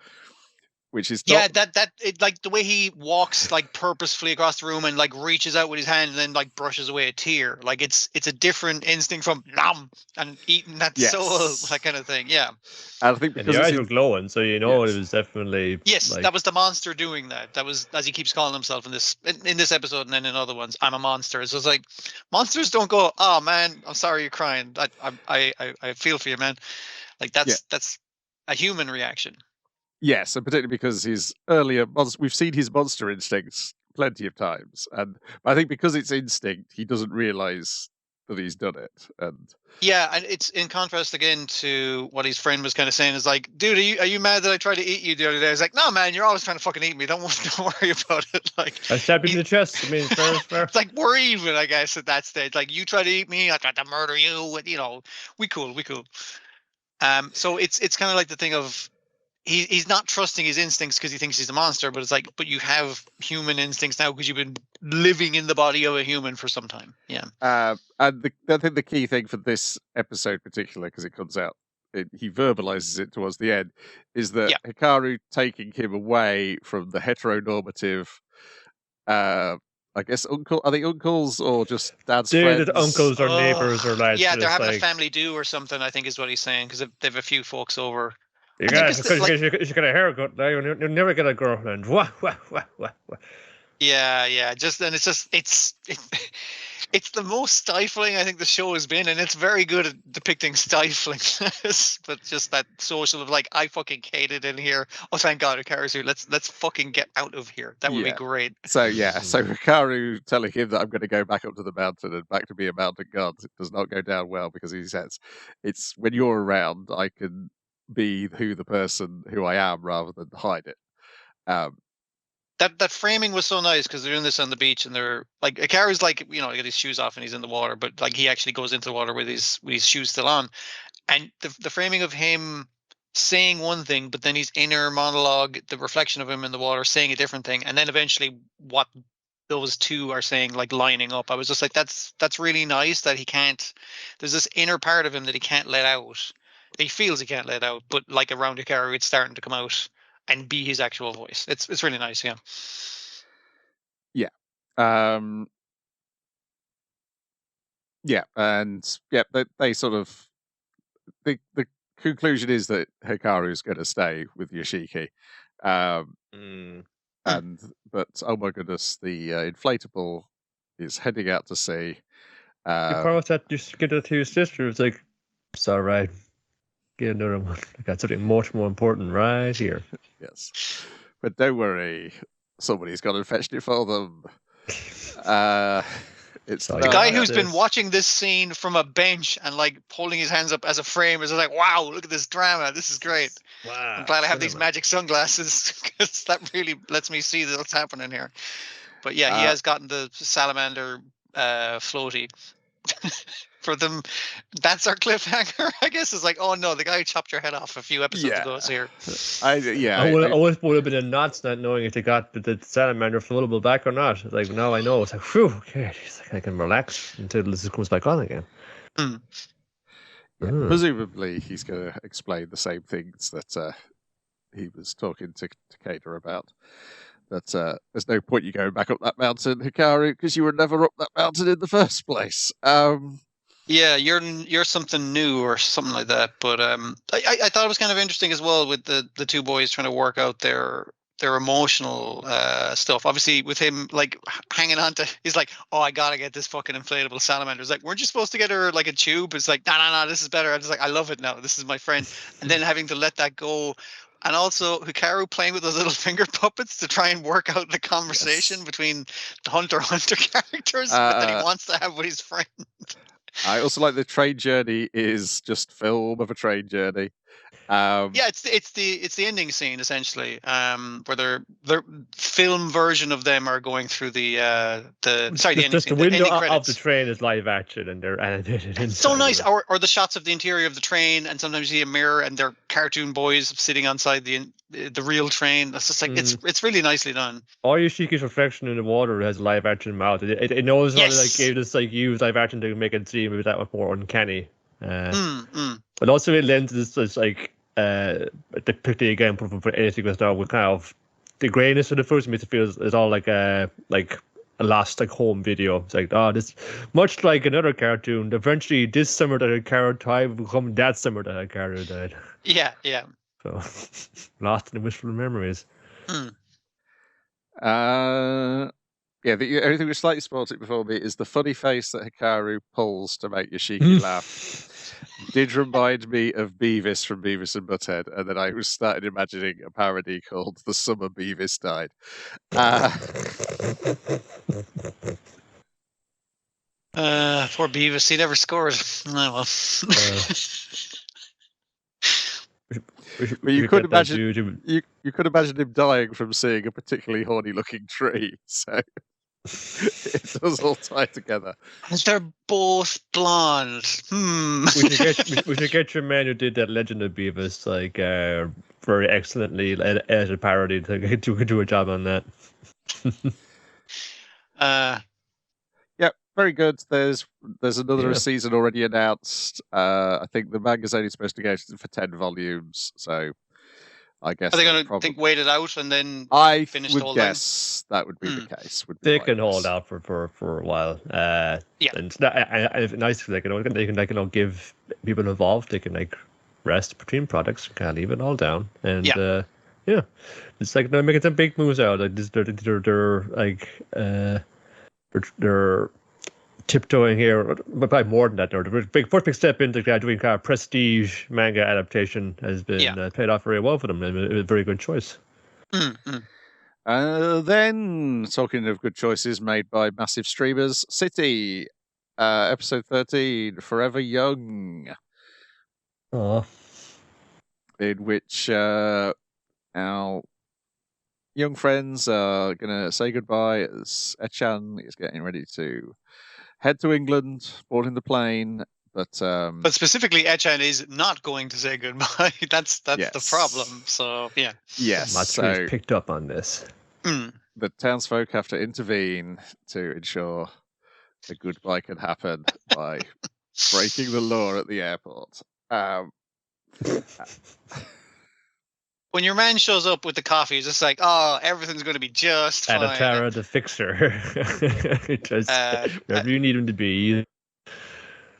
Speaker 1: which is
Speaker 2: like the way he walks like purposefully across the room and like reaches out with his hand and then like brushes away a tear. Like it's a different instinct from nom and eating that soul, that kind of thing. Yeah.
Speaker 1: And I think because
Speaker 3: the eyes were glowing, so it was definitely
Speaker 2: that was the monster doing that. That was, as he keeps calling himself in this episode and then in other ones, I'm a monster. So it's like monsters don't go, oh man, I'm sorry you're crying. I feel for you, man. Like that's a human reaction.
Speaker 1: Yes, and particularly because his we've seen his monster instincts plenty of times, and I think because it's instinct, he doesn't realize that he's done it. And
Speaker 2: and it's in contrast again to what his friend was kind of saying. Is like, dude, are you mad that I tried to eat you the other day? I was like, no, man, you're always trying to fucking eat me. Don't worry about it. Like,
Speaker 3: I stabbed you in the chest. I mean, fair.
Speaker 2: It's like we're even, I guess, at that stage. Like, you try to eat me, I tried to murder you. We cool. So it's kind of like the thing of, he's not trusting his instincts because he thinks he's a monster, but it's like, but you have human instincts now because you've been living in the body of a human for some time. Yeah.
Speaker 1: And I think the key thing for this episode, particularly because it comes out, he verbalizes it towards the end, is that Hikaru taking him away from the heteronormative, I guess are they uncles or just dad's friends?
Speaker 3: Uncles or neighbors or lads.
Speaker 2: Yeah, they're having a family do or something, I think is what he's saying, because they've a few folks over.
Speaker 3: You got a haircut now, you'll never get a girlfriend.
Speaker 2: Yeah. It's the most stifling I think the show has been, and it's very good at depicting stiflingness, but just that social of like, I fucking hate it in here. Oh, thank God, Hikaru's here. Let's fucking get out of here. That would be great.
Speaker 1: So Hikaru telling him that I'm going to go back up to the mountain and back to be a mountain god, it does not go down well, because he says, it's when you're around, I can be the person who I am rather than hide it.
Speaker 2: That framing was so nice because they're doing this on the beach and they're like, Hikaru's like, get his shoes off and he's in the water, but like he actually goes into the water with his shoes still on, and the framing of him saying one thing, but then his inner monologue, the reflection of him in the water saying a different thing, and then eventually what those two are saying, like lining up. I was just like, that's really nice that he can't. There's this inner part of him that he can't let out. He feels he can't let out, but like around Hikaru, it's starting to come out and be his actual voice. It's really nice, yeah.
Speaker 1: Yeah, and yeah, they sort of the conclusion is that Hikaru is going to stay with Yoshiki, but oh my goodness, the inflatable is heading out to sea.
Speaker 3: You promised that you should get it to your sister. It's like, it's all right. Get another one. I got something much more important right here.
Speaker 1: Yes, but don't worry, somebody's gone and fetched it for them. It's
Speaker 2: the guy who's been watching this scene from a bench and like holding his hands up as a frame is like, wow, look at this drama. This is great.
Speaker 3: Wow.
Speaker 2: I'm glad I have these magic sunglasses because that really lets me see what's happening here. But yeah, he has gotten the salamander floaty. For them, that's our cliffhanger, I guess. Is like, oh no, the guy who chopped your head off a few episodes ago is here.
Speaker 3: I would have been a nuts not knowing if they got the salamander floatable back or not. Like, now I know. It's like, whew, okay, I can relax until this comes back on again.
Speaker 1: Presumably, he's going to explain the same things that he was talking to Takeda about. That there's no point you going back up that mountain, Hikaru, because you were never up that mountain in the first place.
Speaker 2: Yeah, you're something new or something like that. But I thought it was kind of interesting as well with the two boys trying to work out their emotional stuff. Obviously, with him like hanging on to, he's like, oh, I gotta get this fucking inflatable salamander. It's like, weren't you supposed to get her like a tube? It's like, no, this is better. I was like, I love it now. This is my friend. And then having to let that go. And also Hikaru playing with those little finger puppets to try and work out the conversation between the Hunter characters that he wants to have with his friend.
Speaker 1: I also like the train journey is just film of a train journey.
Speaker 2: Yeah, it's the ending scene essentially, where their film version of them are going through the ending scene.
Speaker 3: The window of the train is live action and they're animated.
Speaker 2: It's so nice, or the shots of the interior of the train, and sometimes you see a mirror and they're cartoon boys sitting inside the real train. That's just like it's really nicely done.
Speaker 3: Or Yoshiki's reflection in the water has live action mouth. It knows how to like give this like use live action to make it seem that much more uncanny. But also it lends this like depicting again for anything that's now with kind of the grayness of the first makes it feel it's all like a last like home video. It's like, oh, this much like another cartoon. Eventually, this summer that Hikaru died will become that summer that Hikaru died.
Speaker 2: Yeah.
Speaker 3: So lost in the wistful memories.
Speaker 1: Yeah, the only thing which slightly spoiled it before me is the funny face that Hikaru pulls to make Yoshiki laugh. Did remind me of Beavis from Beavis and Butthead, and then I started imagining a parody called "The Summer Beavis Died."
Speaker 2: Poor Beavis, he never scored. Oh, well.
Speaker 1: But you could imagine you could imagine him dying from seeing a particularly horny-looking tree. So it does all tie together.
Speaker 2: And they're both blonde.
Speaker 3: We should get your man who did that Legend of Beavis like very excellently as a parody to do a job on that.
Speaker 1: Yeah, very good. There's another season already announced. I think the manga's only supposed to go for 10 volumes, so I guess
Speaker 2: are they going to wait it out and then finish
Speaker 1: the
Speaker 2: whole
Speaker 1: guess that would be the case.
Speaker 3: They can hold out for a while. And it's nice they can give people involved. They can like rest between products, kind of leave it all down, and it's like they're making some big moves out. Like they're like they're tiptoeing here, but probably more than that. The first big step into doing kind of prestige manga adaptation has been paid off very well for them. It was a very good choice.
Speaker 1: Then, talking of good choices made by massive streamers, City, episode 13, Forever Young.
Speaker 3: Aww.
Speaker 1: In which our young friends are going to say goodbye as Echan is getting ready to head to England, boarding the plane, but
Speaker 2: specifically Echan is not going to say goodbye. That's the problem. So yeah.
Speaker 1: Yes.
Speaker 3: Matsu's picked up on this.
Speaker 1: the townsfolk have to intervene to ensure a goodbye can happen by breaking the law at the airport.
Speaker 2: When your man shows up with the coffee, it's just like, oh, everything's going to be just fine.
Speaker 3: Adatara, the fixer. Just wherever you need him to be.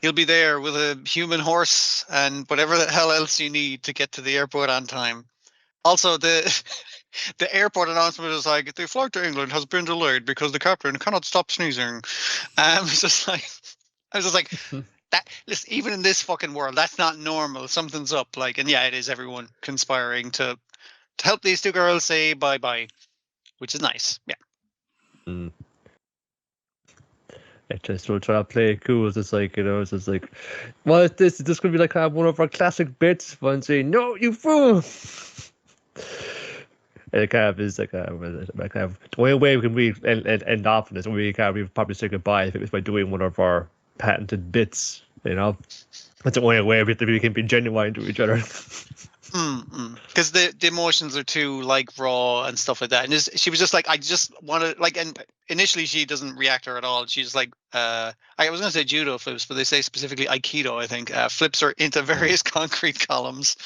Speaker 2: He'll be there with a human horse and whatever the hell else you need to get to the airport on time. Also, the airport announcement is like, the flight to England has been delayed because the captain cannot stop sneezing. It's just like, I was just like, that. Listen, even in this fucking world, that's not normal. Something's up. Like, and yeah, it is everyone conspiring to help these two girls say bye bye, which is nice. Yeah.
Speaker 3: Mm. It just will try to play it cool. It's just like, it's just like, well, this is going to be like one of our classic bits when saying, no, you fool. And it kind of is like the only way we can really end off in this, we probably say goodbye if it was by doing one of our patented bits, That's the only way we can be genuine to each other.
Speaker 2: Because the emotions are too like raw and stuff like that. And she was just like, I just want to like, and initially she doesn't react her at all. She's like, I was going to say judo flips, but they say specifically Aikido, I think, flips her into various concrete columns.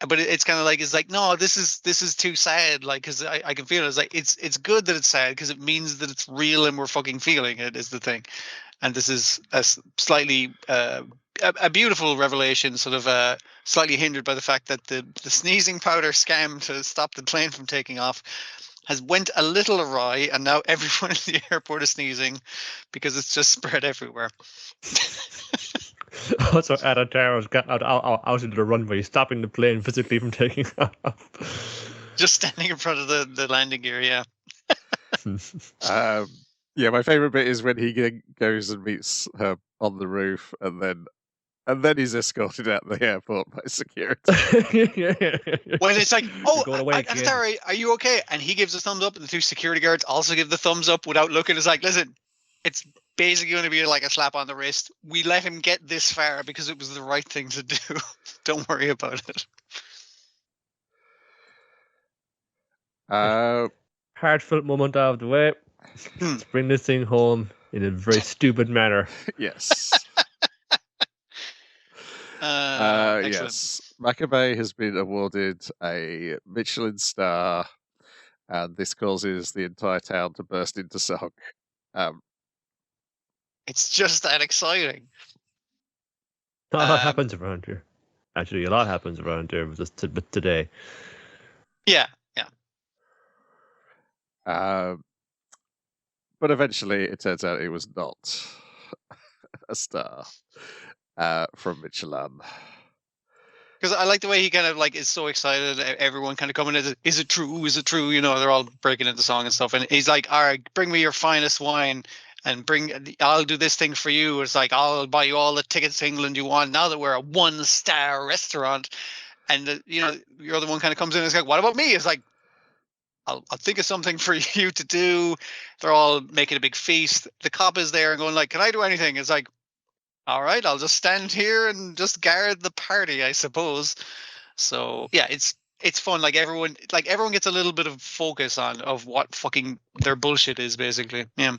Speaker 2: But it's kind of like, it's like, no, this is too sad. Like, because I can feel it. It's like, it's good that it's sad because it means that it's real and we're fucking feeling it is the thing. And this is a slightly a beautiful revelation, sort of slightly hindered by the fact that the sneezing powder scam to stop the plane from taking off has went a little awry, and now everyone in the airport is sneezing because it's just spread everywhere.
Speaker 3: Also, Adataro's got out into the runway, stopping the plane physically from taking off.
Speaker 2: Just standing in front of the landing gear, yeah.
Speaker 1: Yeah, my favorite bit is when he goes and meets her on the roof, and then he's escorted out the airport by security.
Speaker 2: When it's like, oh, sorry, are you okay? And he gives a thumbs up, and the two security guards also give the thumbs up without looking. It's like, listen, it's basically going to be like a slap on the wrist. We let him get this far because it was the right thing to do. Don't worry about it.
Speaker 3: Heartfelt moment out of the way. Let's bring this thing home in a very stupid manner.
Speaker 1: Yes. Yes. Maccabee has been awarded a Michelin star, and this causes the entire town to burst into song.
Speaker 2: It's just that exciting.
Speaker 3: A lot happens around here. Actually, a lot happens around here just today.
Speaker 2: Yeah.
Speaker 1: But eventually, it turns out it was not a star from Michelin.
Speaker 2: Because I like the way he kind of like is so excited. Everyone kind of coming in. Is it true? Is it true? They're all breaking into song and stuff. And he's like, all right, bring me your finest wine and I'll do this thing for you. It's like, I'll buy you all the tickets to England you want now that we're a 1-star restaurant. And, your other one kind of comes in and is like, what about me? It's like, I'll think of something for you to do. They're all making a big feast. The cop is there and going like, can I do anything? It's like, all right, I'll just stand here and just guard the party, I suppose. So yeah, it's fun. Like everyone gets a little bit of focus of what fucking their bullshit is, basically. Yeah.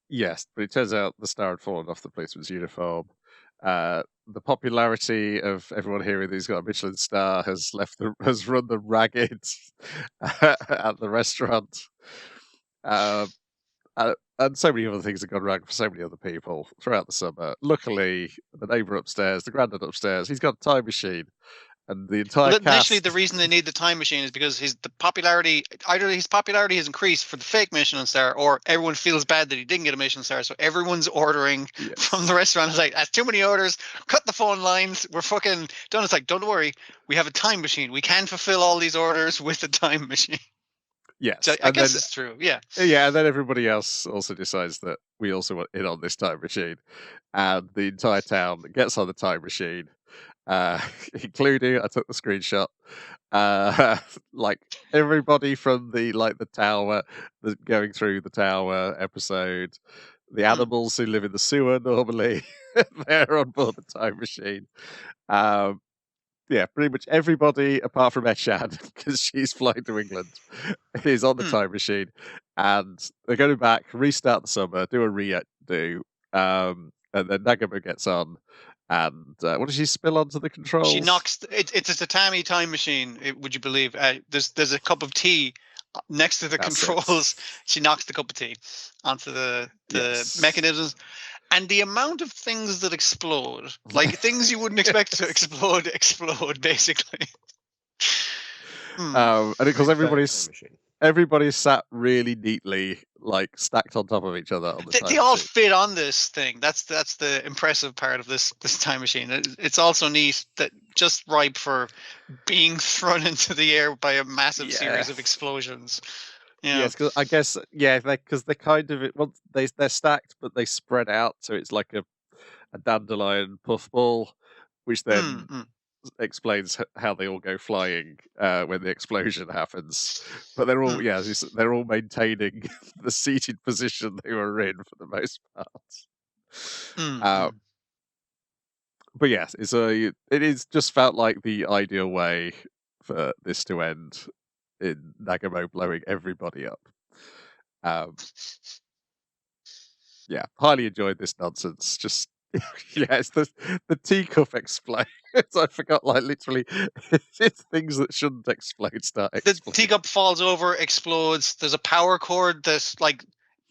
Speaker 1: Yes, but it turns out the star had fallen off the policeman's uniform. The popularity of everyone hearing that he's got a Michelin star has run them ragged at the restaurant. And so many other things have gone wrong for so many other people throughout the summer. Luckily, the neighbour upstairs, the granddad upstairs, he's got a time machine. And the entire cast...
Speaker 2: Initially, the reason they need the time machine is because his popularity has increased for the fake Michelin star, or everyone feels bad that he didn't get a Michelin star. So everyone's ordering from the restaurant. It's like, that's too many orders. Cut the phone lines. We're fucking done. It's like, don't worry. We have a time machine. We can fulfill all these orders with the time machine.
Speaker 1: Yes.
Speaker 2: So I guess it's true. Yeah.
Speaker 1: Yeah, and then everybody else also decides that we also want in on this time machine. And the entire town gets on the time machine. Including, I took the screenshot, like everybody from the tower, going through the tower episode, the animals who live in the sewer normally, they're on board the time machine. yeah, pretty much everybody apart from Eshad, because she's flying to England, is on the time machine, and they're going back, restart the summer, do a redo, and then Nagamo gets on, and what does she spill onto the controls?
Speaker 2: She knocks. It's a tatami time machine. Would you believe? There's a cup of tea next to the controls. She knocks the cup of tea onto the mechanisms. And the amount of things that explode, like things you wouldn't expect to explode, basically.
Speaker 1: And because everybody's sat really neatly, like stacked on top of each other on the time
Speaker 2: they all fit on this thing. That's the impressive part of this time machine. It's also neat that just ripe for being thrown into the air by a massive series of explosions. Yeah.
Speaker 1: Yes, because I guess because they're kind of they're stacked, but they spread out, so it's like a dandelion puffball, which then explains how they all go flying when the explosion happens. But they're all they're all maintaining the seated position they were in for the most part. But yes, it is just felt like the ideal way for this to end, in Nagamo blowing everybody up. Yeah, highly enjoyed this nonsense. Just it's the teacup explodes. I forgot, like literally, it's things that shouldn't explode start exploding.
Speaker 2: The teacup falls over, explodes. There's a power cord that like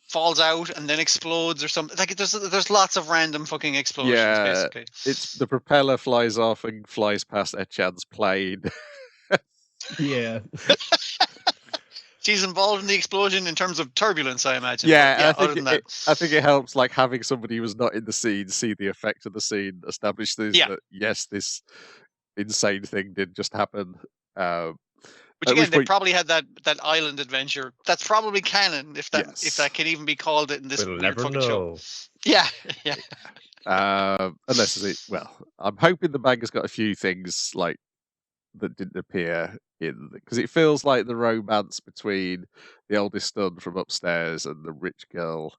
Speaker 2: falls out and then explodes or something. Like there's lots of random fucking explosions. Basically,
Speaker 1: it's the propeller flies off and flies past Echad's plane.
Speaker 3: Yeah.
Speaker 2: She's involved in the explosion in terms of turbulence, I imagine.
Speaker 1: Yeah, I think it helps, like having somebody who's not in the scene see the effect of the scene, establish this that yes, this insane thing did just happen.
Speaker 2: Which again, they probably had that island adventure. That's probably canon, if that can even be called it in this weird fucking show. Yeah.
Speaker 1: Unless I'm hoping the manga's got a few things like that didn't appear in, because it feels like the romance between the oldest son from upstairs and the rich girl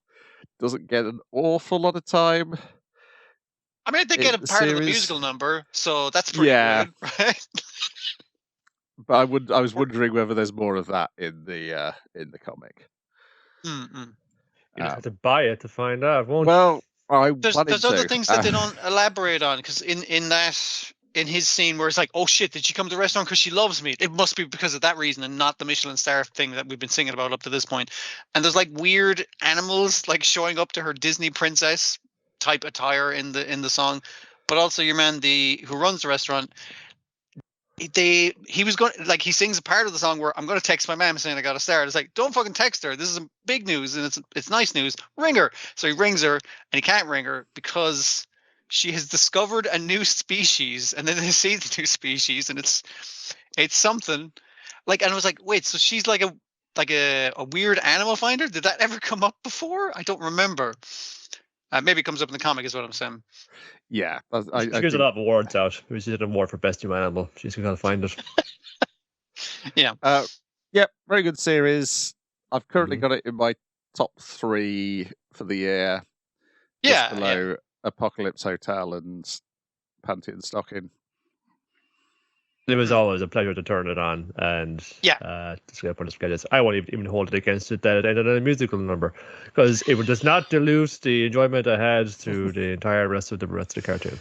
Speaker 1: doesn't get an awful lot of time.
Speaker 2: I mean, they get a part of the musical number, so that's pretty good, right?
Speaker 1: But I was wondering whether there's more of that in the comic.
Speaker 3: You have to buy it to find out, won't
Speaker 1: you? Well,
Speaker 2: there's other things that they don't elaborate on, because in his scene where it's like, oh shit, did she come to the restaurant because she loves me? It must be because of that reason and not the Michelin star thing that we've been singing about up to this point. And there's like weird animals like showing up to her Disney princess type attire in the song. But also your man, who runs the restaurant, he was going, like, he sings a part of the song where I'm going to text my mom saying I got a star. It's like, don't fucking text her. This is big news and it's nice news. Ring her. So he rings her and he can't ring her because she has discovered a new species, and then they see the new species, and it's something like. And I was like, wait, so she's like a weird animal finder? Did that ever come up before? I don't remember. Maybe it comes up in the comic, is what I'm saying.
Speaker 1: Yeah,
Speaker 3: she gives a lot of awards out. She did an award for best new animal. She's gonna find it.
Speaker 2: Yeah.
Speaker 1: Very good series. I've currently got it in my top 3 for the year.
Speaker 2: Yeah.
Speaker 1: Just below Apocalypse Hotel and Pantheon Stocking.
Speaker 3: It was always a pleasure to turn it on and I won't even hold it against it that it ended on a musical number, because it does not dilute the enjoyment I had through the entire rest of the cartoon.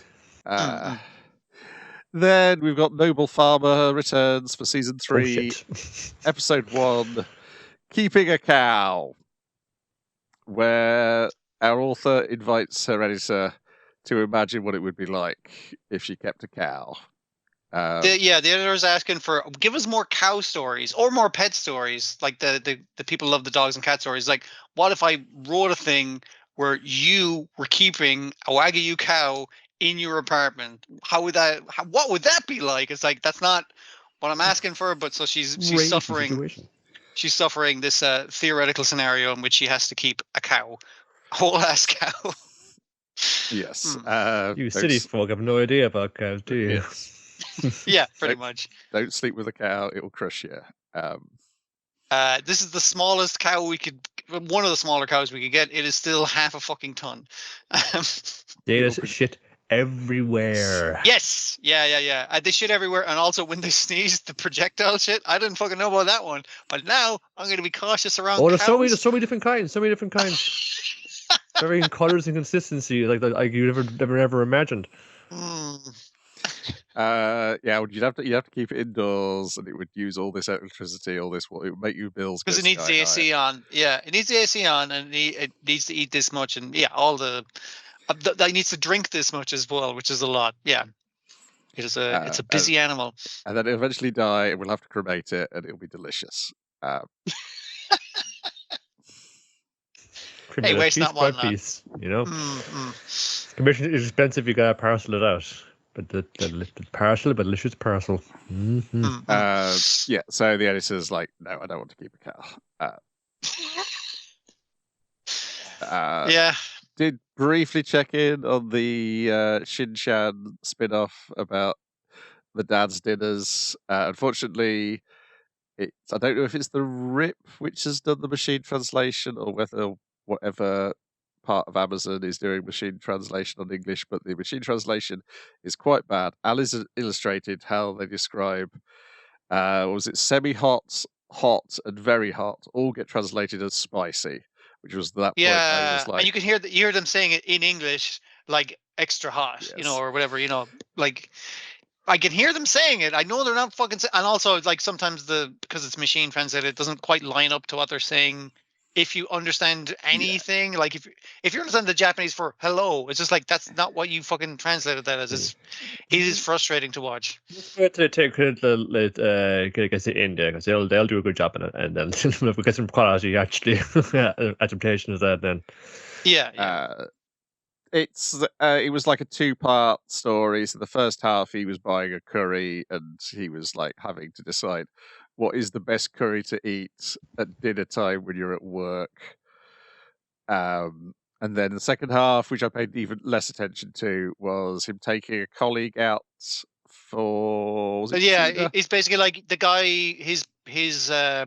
Speaker 1: Then we've got Noble Farmer returns for season 3, episode 1, Keeping a Cow, where our author invites her editor to imagine what it would be like if she kept a cow.
Speaker 2: The editor's asking for, give us more cow stories or more pet stories. Like the people love the dogs and cat stories. Like, what if I wrote a thing where you were keeping a Wagyu cow in your apartment? What would that be like? It's like, that's not what I'm asking for. But so she's suffering. Situation. She's suffering this theoretical scenario in which she has to keep a cow. Whole ass cow.
Speaker 1: Yes.
Speaker 3: You city folk have no idea about cows, do you?
Speaker 2: Yeah, pretty much.
Speaker 1: Don't sleep with a cow; it will crush you.
Speaker 2: This is the smallest cow one of the smaller cows we could get. It is still half a fucking ton.
Speaker 3: Data shit everywhere.
Speaker 2: Yes, yeah. They shit everywhere, and also when they sneeze, the projectile shit. I didn't fucking know about that one, but now I'm going to be cautious around.
Speaker 3: Oh, there's
Speaker 2: cows.
Speaker 3: so many different kinds. So many different kinds. Varying colors and consistency, like you never imagined.
Speaker 1: Yeah, you'd have to keep it indoors, and it would use all this electricity, all this. It would make your bills
Speaker 2: because it needs the AC on. Yeah, it needs the AC on, and it needs to eat this much, and yeah, all the it needs to drink this much as well, which is a lot. Yeah, it's a busy animal.
Speaker 1: And then it'll eventually die, and we'll have to cremate it, and it'll be delicious.
Speaker 2: Hey, waste not
Speaker 3: one piece, you know. Commission is expensive. You gotta parcel it out, but the delicious parcel.
Speaker 1: Yeah. So the editor's like, no, I don't want to keep a cow.
Speaker 2: Yeah.
Speaker 1: Did briefly check in on the Shin-chan spin-off about the dad's dinners. Unfortunately, I don't know if it's the RIP which has done the machine translation or whether whatever part of Amazon is doing machine translation on English, but the machine translation is quite bad. Alice illustrated how they describe, was it semi-hot, hot, and very hot, all get translated as spicy, which was that point I was like...
Speaker 2: and you can hear them saying it in English, like extra hot, yes. Or whatever, like... I can hear them saying it. I know they're not fucking... And also, like, sometimes because it's machine translated, it doesn't quite line up to what they're saying. If you understand anything, like if you understand the Japanese for hello, it's just like, that's not what you fucking translated that as. It is frustrating to watch.
Speaker 3: To take credit against India, because they'll do a good job in it, and then we get some quality actually adaptation of that then.
Speaker 2: Yeah.
Speaker 1: It was like a 2-part story. So the first half, he was buying a curry, and he was like having to decide what is the best curry to eat at dinner time when you're at work. And then the second half, which I paid even less attention to, was him taking a colleague out for...
Speaker 2: Yeah, it's basically like the guy, his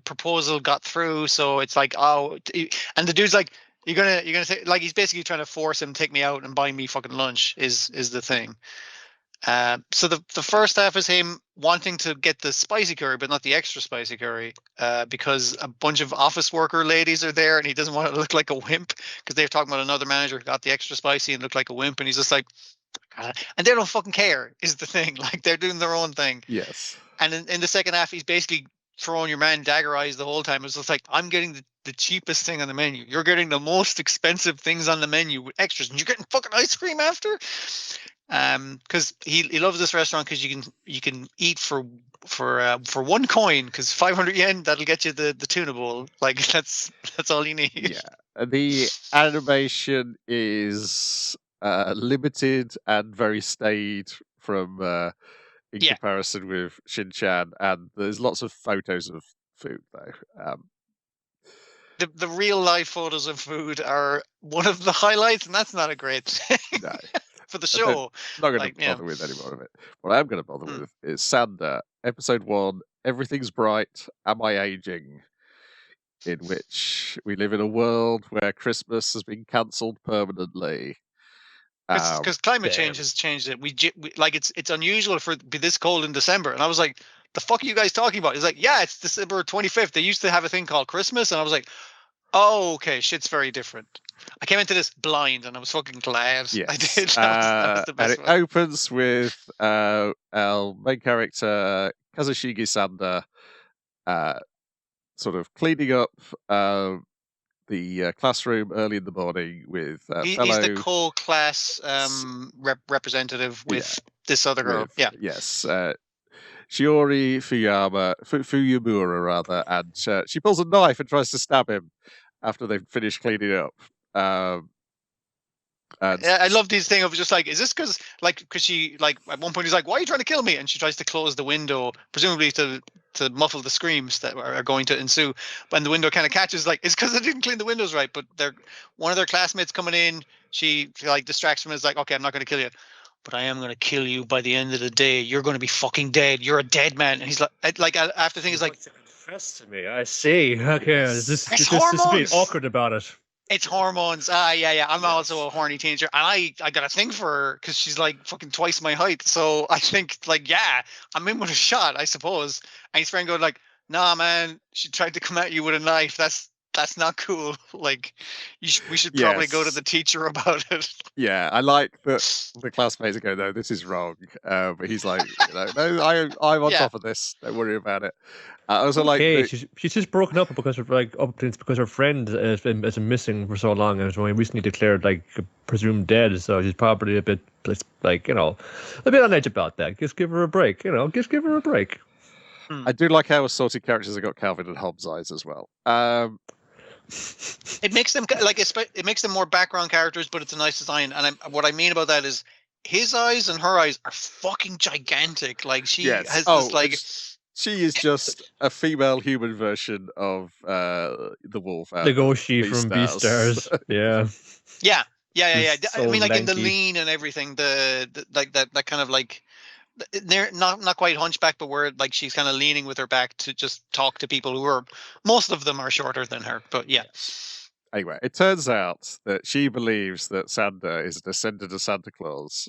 Speaker 2: proposal got through, so it's like, and the dude's like, you're gonna say, like, he's basically trying to force him to take me out and buy me fucking lunch is the thing. So the first half is him wanting to get the spicy curry, but not the extra spicy curry, because a bunch of office worker ladies are there, and he doesn't want to look like a wimp, because they're talking about another manager who got the extra spicy and looked like a wimp, and he's just like, and they don't fucking care is the thing. Like, they're doing their own thing.
Speaker 1: Yes.
Speaker 2: And in the second half, he's basically throwing your man dagger eyes the whole time. It's just like, I'm getting the cheapest thing on the menu. You're getting the most expensive things on the menu with extras, and you're getting fucking ice cream after. Because he loves this restaurant because you can eat for 1 coin, because 500 yen, that'll get you the tuna bowl. Like, that's all you need.
Speaker 1: Yeah, the animation is limited and very staid from in comparison with Shin-chan, and there's lots of photos of food though.
Speaker 2: The real life photos of food are one of the highlights, and that's not a great thing.
Speaker 1: No.
Speaker 2: For the show.
Speaker 1: I'm not going to bother with any more of it. What I'm going to bother with is Sander, episode 1, Everything's Bright, Am I Aging? In which we live in a world where Christmas has been cancelled permanently.
Speaker 2: Because climate change has changed it. We like, it's unusual for it to be this cold in December. And I was like, the fuck are you guys talking about? He's like, yeah, it's December 25th. They used to have a thing called Christmas. And I was like, oh, okay, shit's very different. I came into this blind, and I was fucking glad I did. That was the best
Speaker 1: and it opens with our main character, Kazushige Sander, sort of cleaning up the classroom early in the morning with
Speaker 2: he's the co-class representative with this other girl.
Speaker 1: Yes. Shiori Fuyamura, rather, and she pulls a knife and tries to stab him after they've finished cleaning up.
Speaker 2: I love these things of just like, is this because she, like, at one point he's like, why are you trying to kill me? And she tries to close the window, presumably to muffle the screams that are going to ensue. When the window kind of catches, like, it's because I didn't clean the windows right. But one of their classmates coming in, she like distracts him and is like, okay, I'm not going to kill you, but I am going to kill you by the end of the day. You're going to be fucking dead. You're a dead man. And he's like after thing is like,
Speaker 3: confess to me. I see. Okay, this is being awkward about it.
Speaker 2: It's hormones. Yeah. I'm also a horny teenager, and I got a thing for her because she's like fucking twice my height. So I think like, yeah, I'm in with a shot, I suppose. And his friend goes like, "Nah, man, she tried to come at you with a knife. That's not cool. Like, we should probably go to
Speaker 1: Yes.
Speaker 2: the teacher about it."
Speaker 1: Yeah, I like that the classmates go, no, this is wrong. But he's like, no, I'm on
Speaker 2: Yeah.
Speaker 1: top of this. Don't worry about it. I also like
Speaker 3: Okay,
Speaker 1: the,
Speaker 3: she's just broken up because of it's because her friend has been missing for so long and was only recently declared like presumed dead. So she's probably a bit like a bit on edge about that. Just give her a break. Just give her a break.
Speaker 1: I do like how assorted characters have got Calvin and Hobbes eyes as well.
Speaker 2: It makes them like it makes them more background characters, but it's a nice design. And what I mean about that is his eyes and her eyes are fucking gigantic. Like she has this like.
Speaker 1: She is just a female human version of the wolf.
Speaker 3: The Goshi from Beastars. Yeah.
Speaker 2: Yeah.
Speaker 3: So
Speaker 2: I mean, like in the
Speaker 3: lanky.
Speaker 2: lean and everything, the like that kind of like they're not quite hunchback, but where like she's kind of leaning with her back to just talk to people who are most of them are shorter than her. But yeah.
Speaker 1: Anyway, it turns out that she believes that Santa is a descendant of Santa Claus,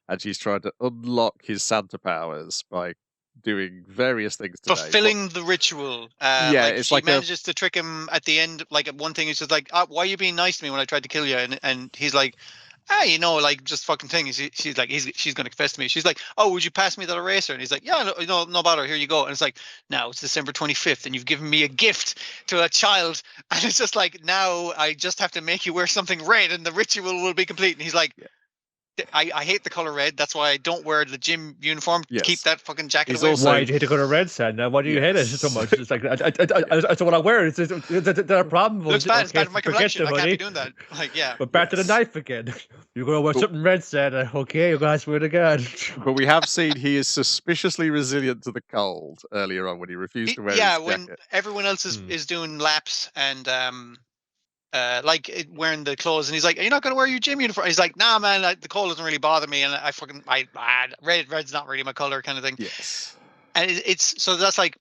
Speaker 1: and she's trying to unlock his Santa powers by doing various things today.
Speaker 2: Fulfilling the ritual.
Speaker 1: It's
Speaker 2: she
Speaker 1: like
Speaker 2: manages to trick him at the end. Like one thing is just like, why are you being nice to me when I tried to kill you? And he's like, like just fucking thing. She's like, she's going to confess to me. She's like, oh, would you pass me that eraser? And he's like, yeah, no bother. Here you go. And it's like, now it's December 25th, and you've given me a gift to a child, and it's just like, now I just have to make you wear something red, and the ritual will be complete. And he's like. Yeah. I hate the color red. That's why I don't wear the gym uniform. Yes. Keep that fucking jacket away.
Speaker 3: Why do you hate the color red, Santa? Why do you hate it so much? It's like I what I wear. It's a problem.
Speaker 2: Looks bad. It's bad for my complexion. I can't be doing that. Like, yeah.
Speaker 3: But back to the knife again. You're gonna wear something red, Santa. Okay, you guys swear to God.
Speaker 1: But we have seen he is suspiciously resilient to the cold earlier on when he refused to wear his jacket.
Speaker 2: When everyone else is doing laps and wearing the clothes, and he's like, "Are you not going to wear your gym uniform?" He's like, "Nah, man, the cold doesn't really bother me, and red's not really my color," kind of thing.
Speaker 1: Yes,
Speaker 2: and it's so that's like,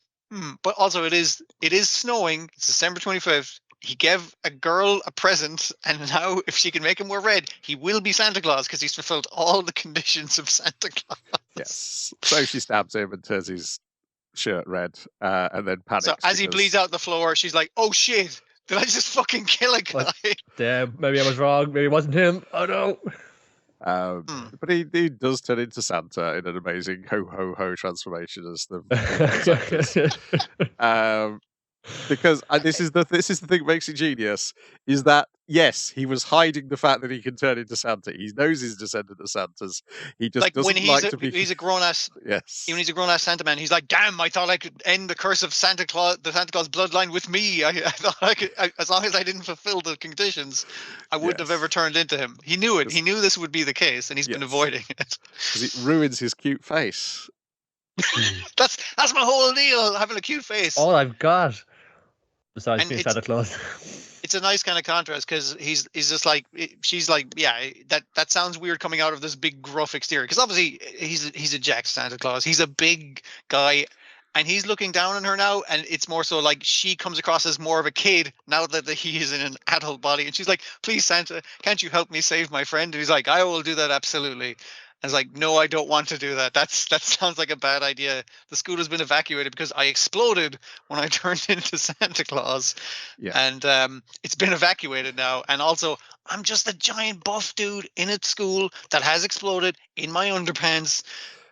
Speaker 2: but also it is snowing. It's December 25th. He gave a girl a present, and now if she can make him wear red, he will be Santa Claus because he's fulfilled all the conditions of Santa Claus.
Speaker 1: Yes. So she stabs him and turns his shirt red, and then panics.
Speaker 2: So as he bleeds out the floor, she's like, "Oh shit. Did I just fucking kill a guy?"
Speaker 3: Damn, maybe I was wrong. Maybe it wasn't him. Oh no.
Speaker 1: But he does turn into Santa in an amazing ho transformation as the because this is the thing that makes it genius, is that yes, he was hiding the fact that he can turn into Santa. He knows he's a descendant of Santas. He just doesn't like to be.
Speaker 2: He's a grown ass.
Speaker 1: Yes.
Speaker 2: Even he's a grown ass Santa man. He's like, damn! I thought I could end the curse of Santa Claus, the Santa Claus bloodline, with me. I thought I could, as long as I didn't fulfill the conditions, I wouldn't have ever turned into him. He knew it. He knew this would be the case, and he's been avoiding it.
Speaker 1: Because it ruins his cute face.
Speaker 2: That's my whole deal. Having a cute face.
Speaker 3: All I've got. Besides being Santa Claus.
Speaker 2: It's a nice kind of contrast because he's just like, she's like, yeah, that sounds weird coming out of this big gruff exterior, because obviously he's a jacked Santa Claus. He's a big guy, and he's looking down on her now, and it's more so like she comes across as more of a kid now that he is in an adult body, and she's like, please Santa, can't you help me save my friend? And he's like, I will do that, absolutely. I was like, no, I don't want to do that. That sounds like a bad idea. The school has been evacuated because I exploded when I turned into Santa Claus. Yeah. And it's been evacuated now. And also, I'm just a giant buff dude in a school that has exploded in my underpants.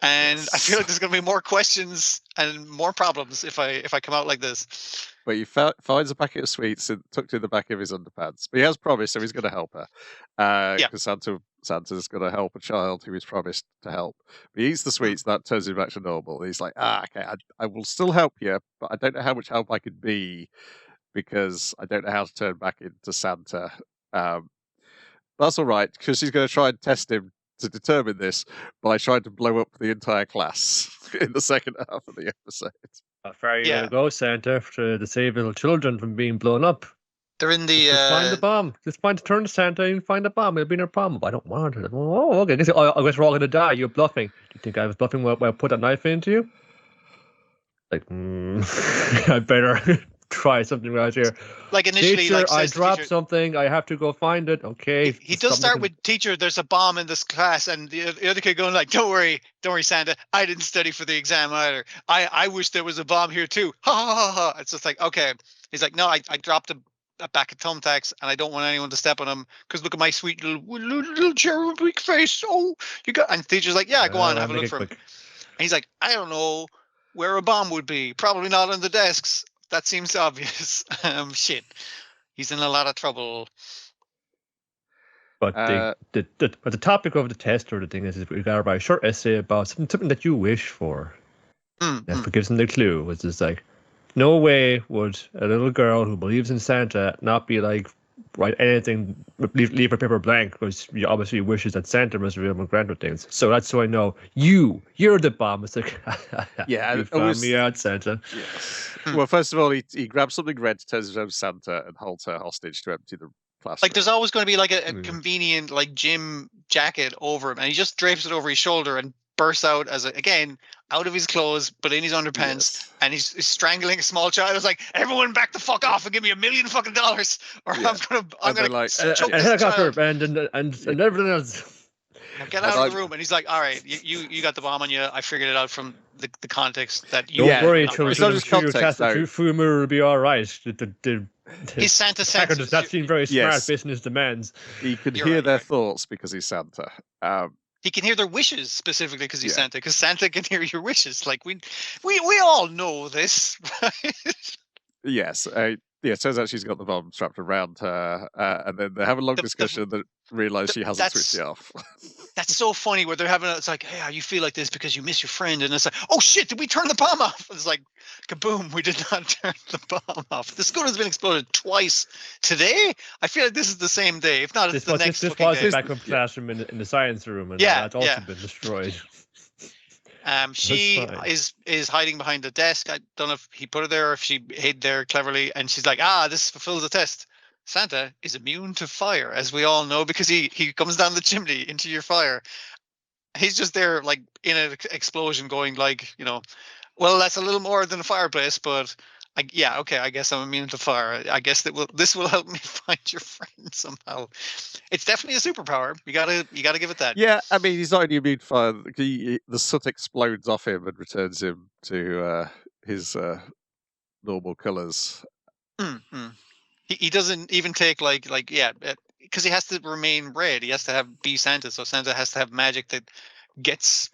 Speaker 2: And I feel like there's going to be more questions and more problems if I come out like this.
Speaker 1: But he finds a packet of sweets tucked in the back of his underpants. But he has promised, so he's going to help her. Because Santa's going to help a child who he's promised to help. But he eats the sweets, that turns him back to normal. And he's like, okay, I will still help you, but I don't know how much help I could be because I don't know how to turn back into Santa. That's all right, because she's going to try and test him to determine this by trying to blow up the entire class in the second half of the episode.
Speaker 3: How far are you going to go, Santa, to save little children from being blown up?
Speaker 2: They're in the...
Speaker 3: Just find the bomb. Just turn to Santa and find the bomb. It'll be no problem. I don't want it. Oh, okay. I guess we're all going to die. You're bluffing. Do you think I was bluffing when I put that knife into you? Like, I better try something right here.
Speaker 2: Like initially,
Speaker 3: Teacher,
Speaker 2: like
Speaker 3: I
Speaker 2: says the
Speaker 3: dropped
Speaker 2: teacher,
Speaker 3: something. I have to go find it. Okay.
Speaker 2: he does start with teacher. There's a bomb in this class, and the other kid going like, "Don't worry, Santa. I didn't study for the exam either. I wish there was a bomb here too." Ha ha ha ha. It's just like, okay. He's like, no, I dropped a pack of thumbtacks, and I don't want anyone to step on them because look at my sweet little cherubim face. Oh, you got. And the teacher's like, yeah, go on, have a look for him. And he's like, I don't know where a bomb would be. Probably not on the desks. That seems obvious. Shit. He's in a lot of trouble.
Speaker 3: But the topic of the test or the thing is we got to write a short essay about something that you wish for. That gives them the clue, which is like, no way would a little girl who believes in Santa not be like, write anything, leave her paper blank, because you obviously wishes that Santa must reveal more grander things. So that's so I know you're the bomb. It's like,
Speaker 1: yeah,
Speaker 3: you found me out, Santa.
Speaker 1: Yes. Well, first of all, he grabs something red, turns his own Santa, and holds her hostage to empty the classroom.
Speaker 2: Like, there's always going to be like a convenient like gym jacket over him, and he just drapes it over his shoulder and bursts out again out of his clothes, but in his underpants, and he's strangling a small child. I was like, everyone back the fuck off and give me $1 million fucking dollars, or I'm gonna
Speaker 1: like
Speaker 2: choke
Speaker 3: a
Speaker 2: this
Speaker 3: helicopter
Speaker 2: child.
Speaker 3: and everything else.
Speaker 2: Now get out of the room. And he's like, all right, you got the bomb on you. I figured it out from the context that you.
Speaker 3: Don't worry, children.
Speaker 1: It's not just context,
Speaker 3: the Fumu will be all right.
Speaker 2: His Santa
Speaker 3: hacker
Speaker 2: senses.
Speaker 3: does not seem very smart based on his demands.
Speaker 1: He could hear their thoughts because he's Santa.
Speaker 2: He can hear their wishes specifically because he's Santa. Because Santa can hear your wishes. Like we all know this, right?
Speaker 1: Yes. It turns out she's got the bomb strapped around her, and then they have a long discussion that realise she hasn't switched it off.
Speaker 2: That's so funny where they're having it's like, hey, you feel like this because you miss your friend, and it's like, oh shit, did we turn the bomb off? It's like, kaboom, we did not turn the bomb off. The school has been exploded twice today. I feel like this is the same day, if not, it's the next.
Speaker 3: This was the backup classroom in the science room, and that's also been destroyed.
Speaker 2: She is hiding behind the desk. I don't know if he put her there or if she hid there cleverly. And she's like, this fulfills the test. Santa is immune to fire, as we all know, because he comes down the chimney into your fire. He's just there, like, in an explosion going like, well, that's a little more than a fireplace, but I guess I'm immune to fire. I guess this will help me find your friend somehow. It's definitely a superpower. You gotta give it that.
Speaker 1: Yeah, I mean, he's not only immune to fire. The soot explodes off him and returns him to his normal colours.
Speaker 2: Mm-hmm. He doesn't even take because he has to remain red. He has to be Santa, so Santa has to have magic that gets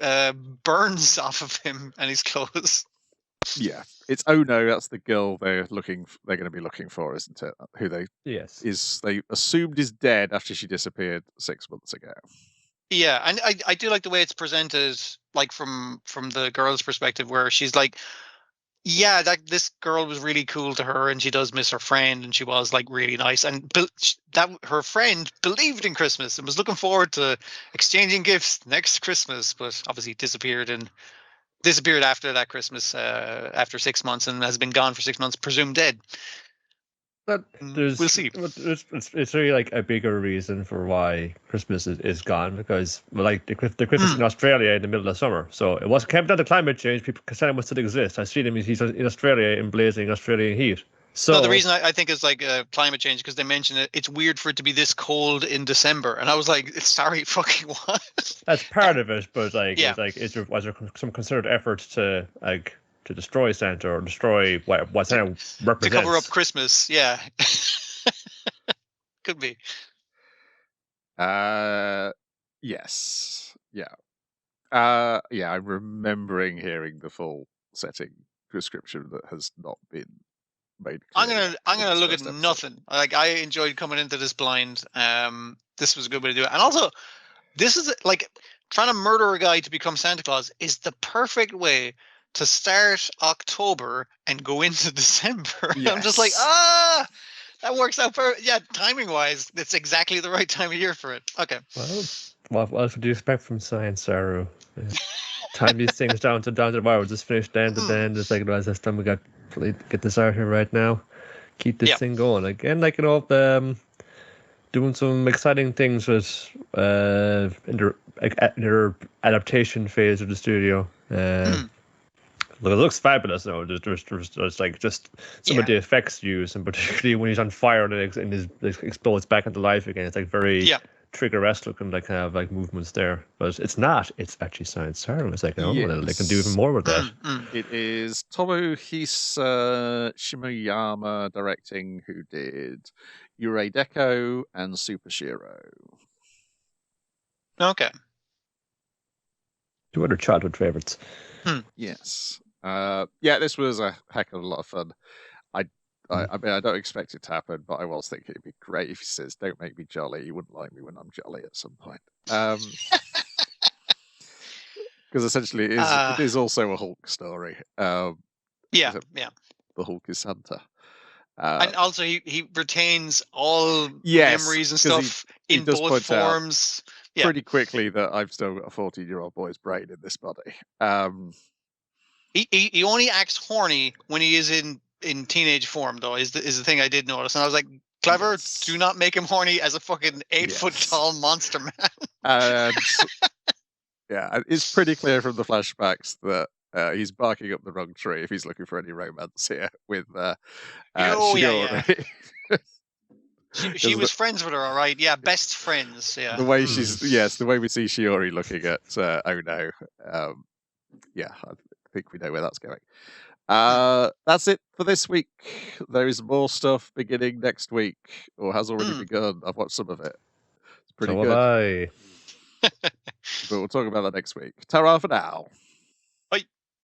Speaker 2: burns off of him and his clothes.
Speaker 1: Yeah, it's no, that's the girl they're going to be looking for, isn't it? Who they assumed is dead after she disappeared 6 months ago.
Speaker 2: Yeah, and I do like the way it's presented, like from the girl's perspective, where she's like, yeah, that this girl was really cool to her, and she does miss her friend, and she was like really nice, and that her friend believed in Christmas and was looking forward to exchanging gifts next Christmas, but obviously disappeared after that Christmas, after 6 months, and has been gone for 6 months, presumed dead.
Speaker 3: But we'll see. It's really like a bigger reason for why Christmas is gone, because like the Christmas in Australia in the middle of summer, so it came down to climate change. People Santa must still exist. I see him. He's in Australia in blazing Australian heat. So
Speaker 2: the reason I think is like climate change, because they mentioned it. It's weird for it to be this cold in December, and I was like, sorry, fucking what?
Speaker 3: That's part of it, but like, was there some concerted effort to destroy Santa or destroy what Santa represents?
Speaker 2: To cover up Christmas, yeah. Could be.
Speaker 1: Yes. Yeah. I'm remembering hearing the full setting description that has not been made clear.
Speaker 2: I'm gonna look at nothing. Like, I enjoyed coming into this blind. This was a good way to do it. And also, this is like trying to murder a guy to become Santa Claus is the perfect way to start October and go into December. Yes. I'm just like, that works out perfect. Yeah, timing wise, it's exactly the right time of year for it. Okay.
Speaker 3: Well, what else would you expect from Science, Saru? Time these things down to tomorrow. Just finish down to then. Just like this time we got to get this out here right now. Keep this thing going again. Like doing some exciting things with in their adaptation phase of the studio. Look, it looks fabulous though. There's like just some of the effects used, and particularly when he's on fire and it explodes back into life again. It's like very Trigger-esque looking, like kind of like movements there, but it's not. It's actually Science Saturn. It's like they can do even more with that.
Speaker 1: It is Tomohisa Shimoyama directing, who did Yurei Deko and Super Shiro.
Speaker 2: Okay.
Speaker 3: Two other childhood favorites.
Speaker 1: Yes. This was a heck of a lot of fun. I mean, I don't expect it to happen, but I was thinking it'd be great if he says, "Don't make me jolly." You wouldn't like me when I'm jolly at some point. Because essentially it is also a Hulk story. The Hulk is Santa.
Speaker 2: And also he retains all memories and stuff in both forms.
Speaker 1: Pretty quickly that I've still got a 14-year-old boy's brain in this body.
Speaker 2: He only acts horny when he is in teenage form, though, is the thing I did notice. And I was like, clever, do not make him horny as a fucking 8-foot tall monster man.
Speaker 1: It's pretty clear from the flashbacks that he's barking up the wrong tree if he's looking for any romance here with Shiori.
Speaker 2: She was friends with her, all right. Yeah, best friends. Yeah.
Speaker 1: The way the way we see Shiori looking at Ono. I think we know where that's going. That's it for this week. There is more stuff beginning next week, or has already begun. I've watched some of it. It's pretty good. But we'll talk about that next week. Ta-ra for now.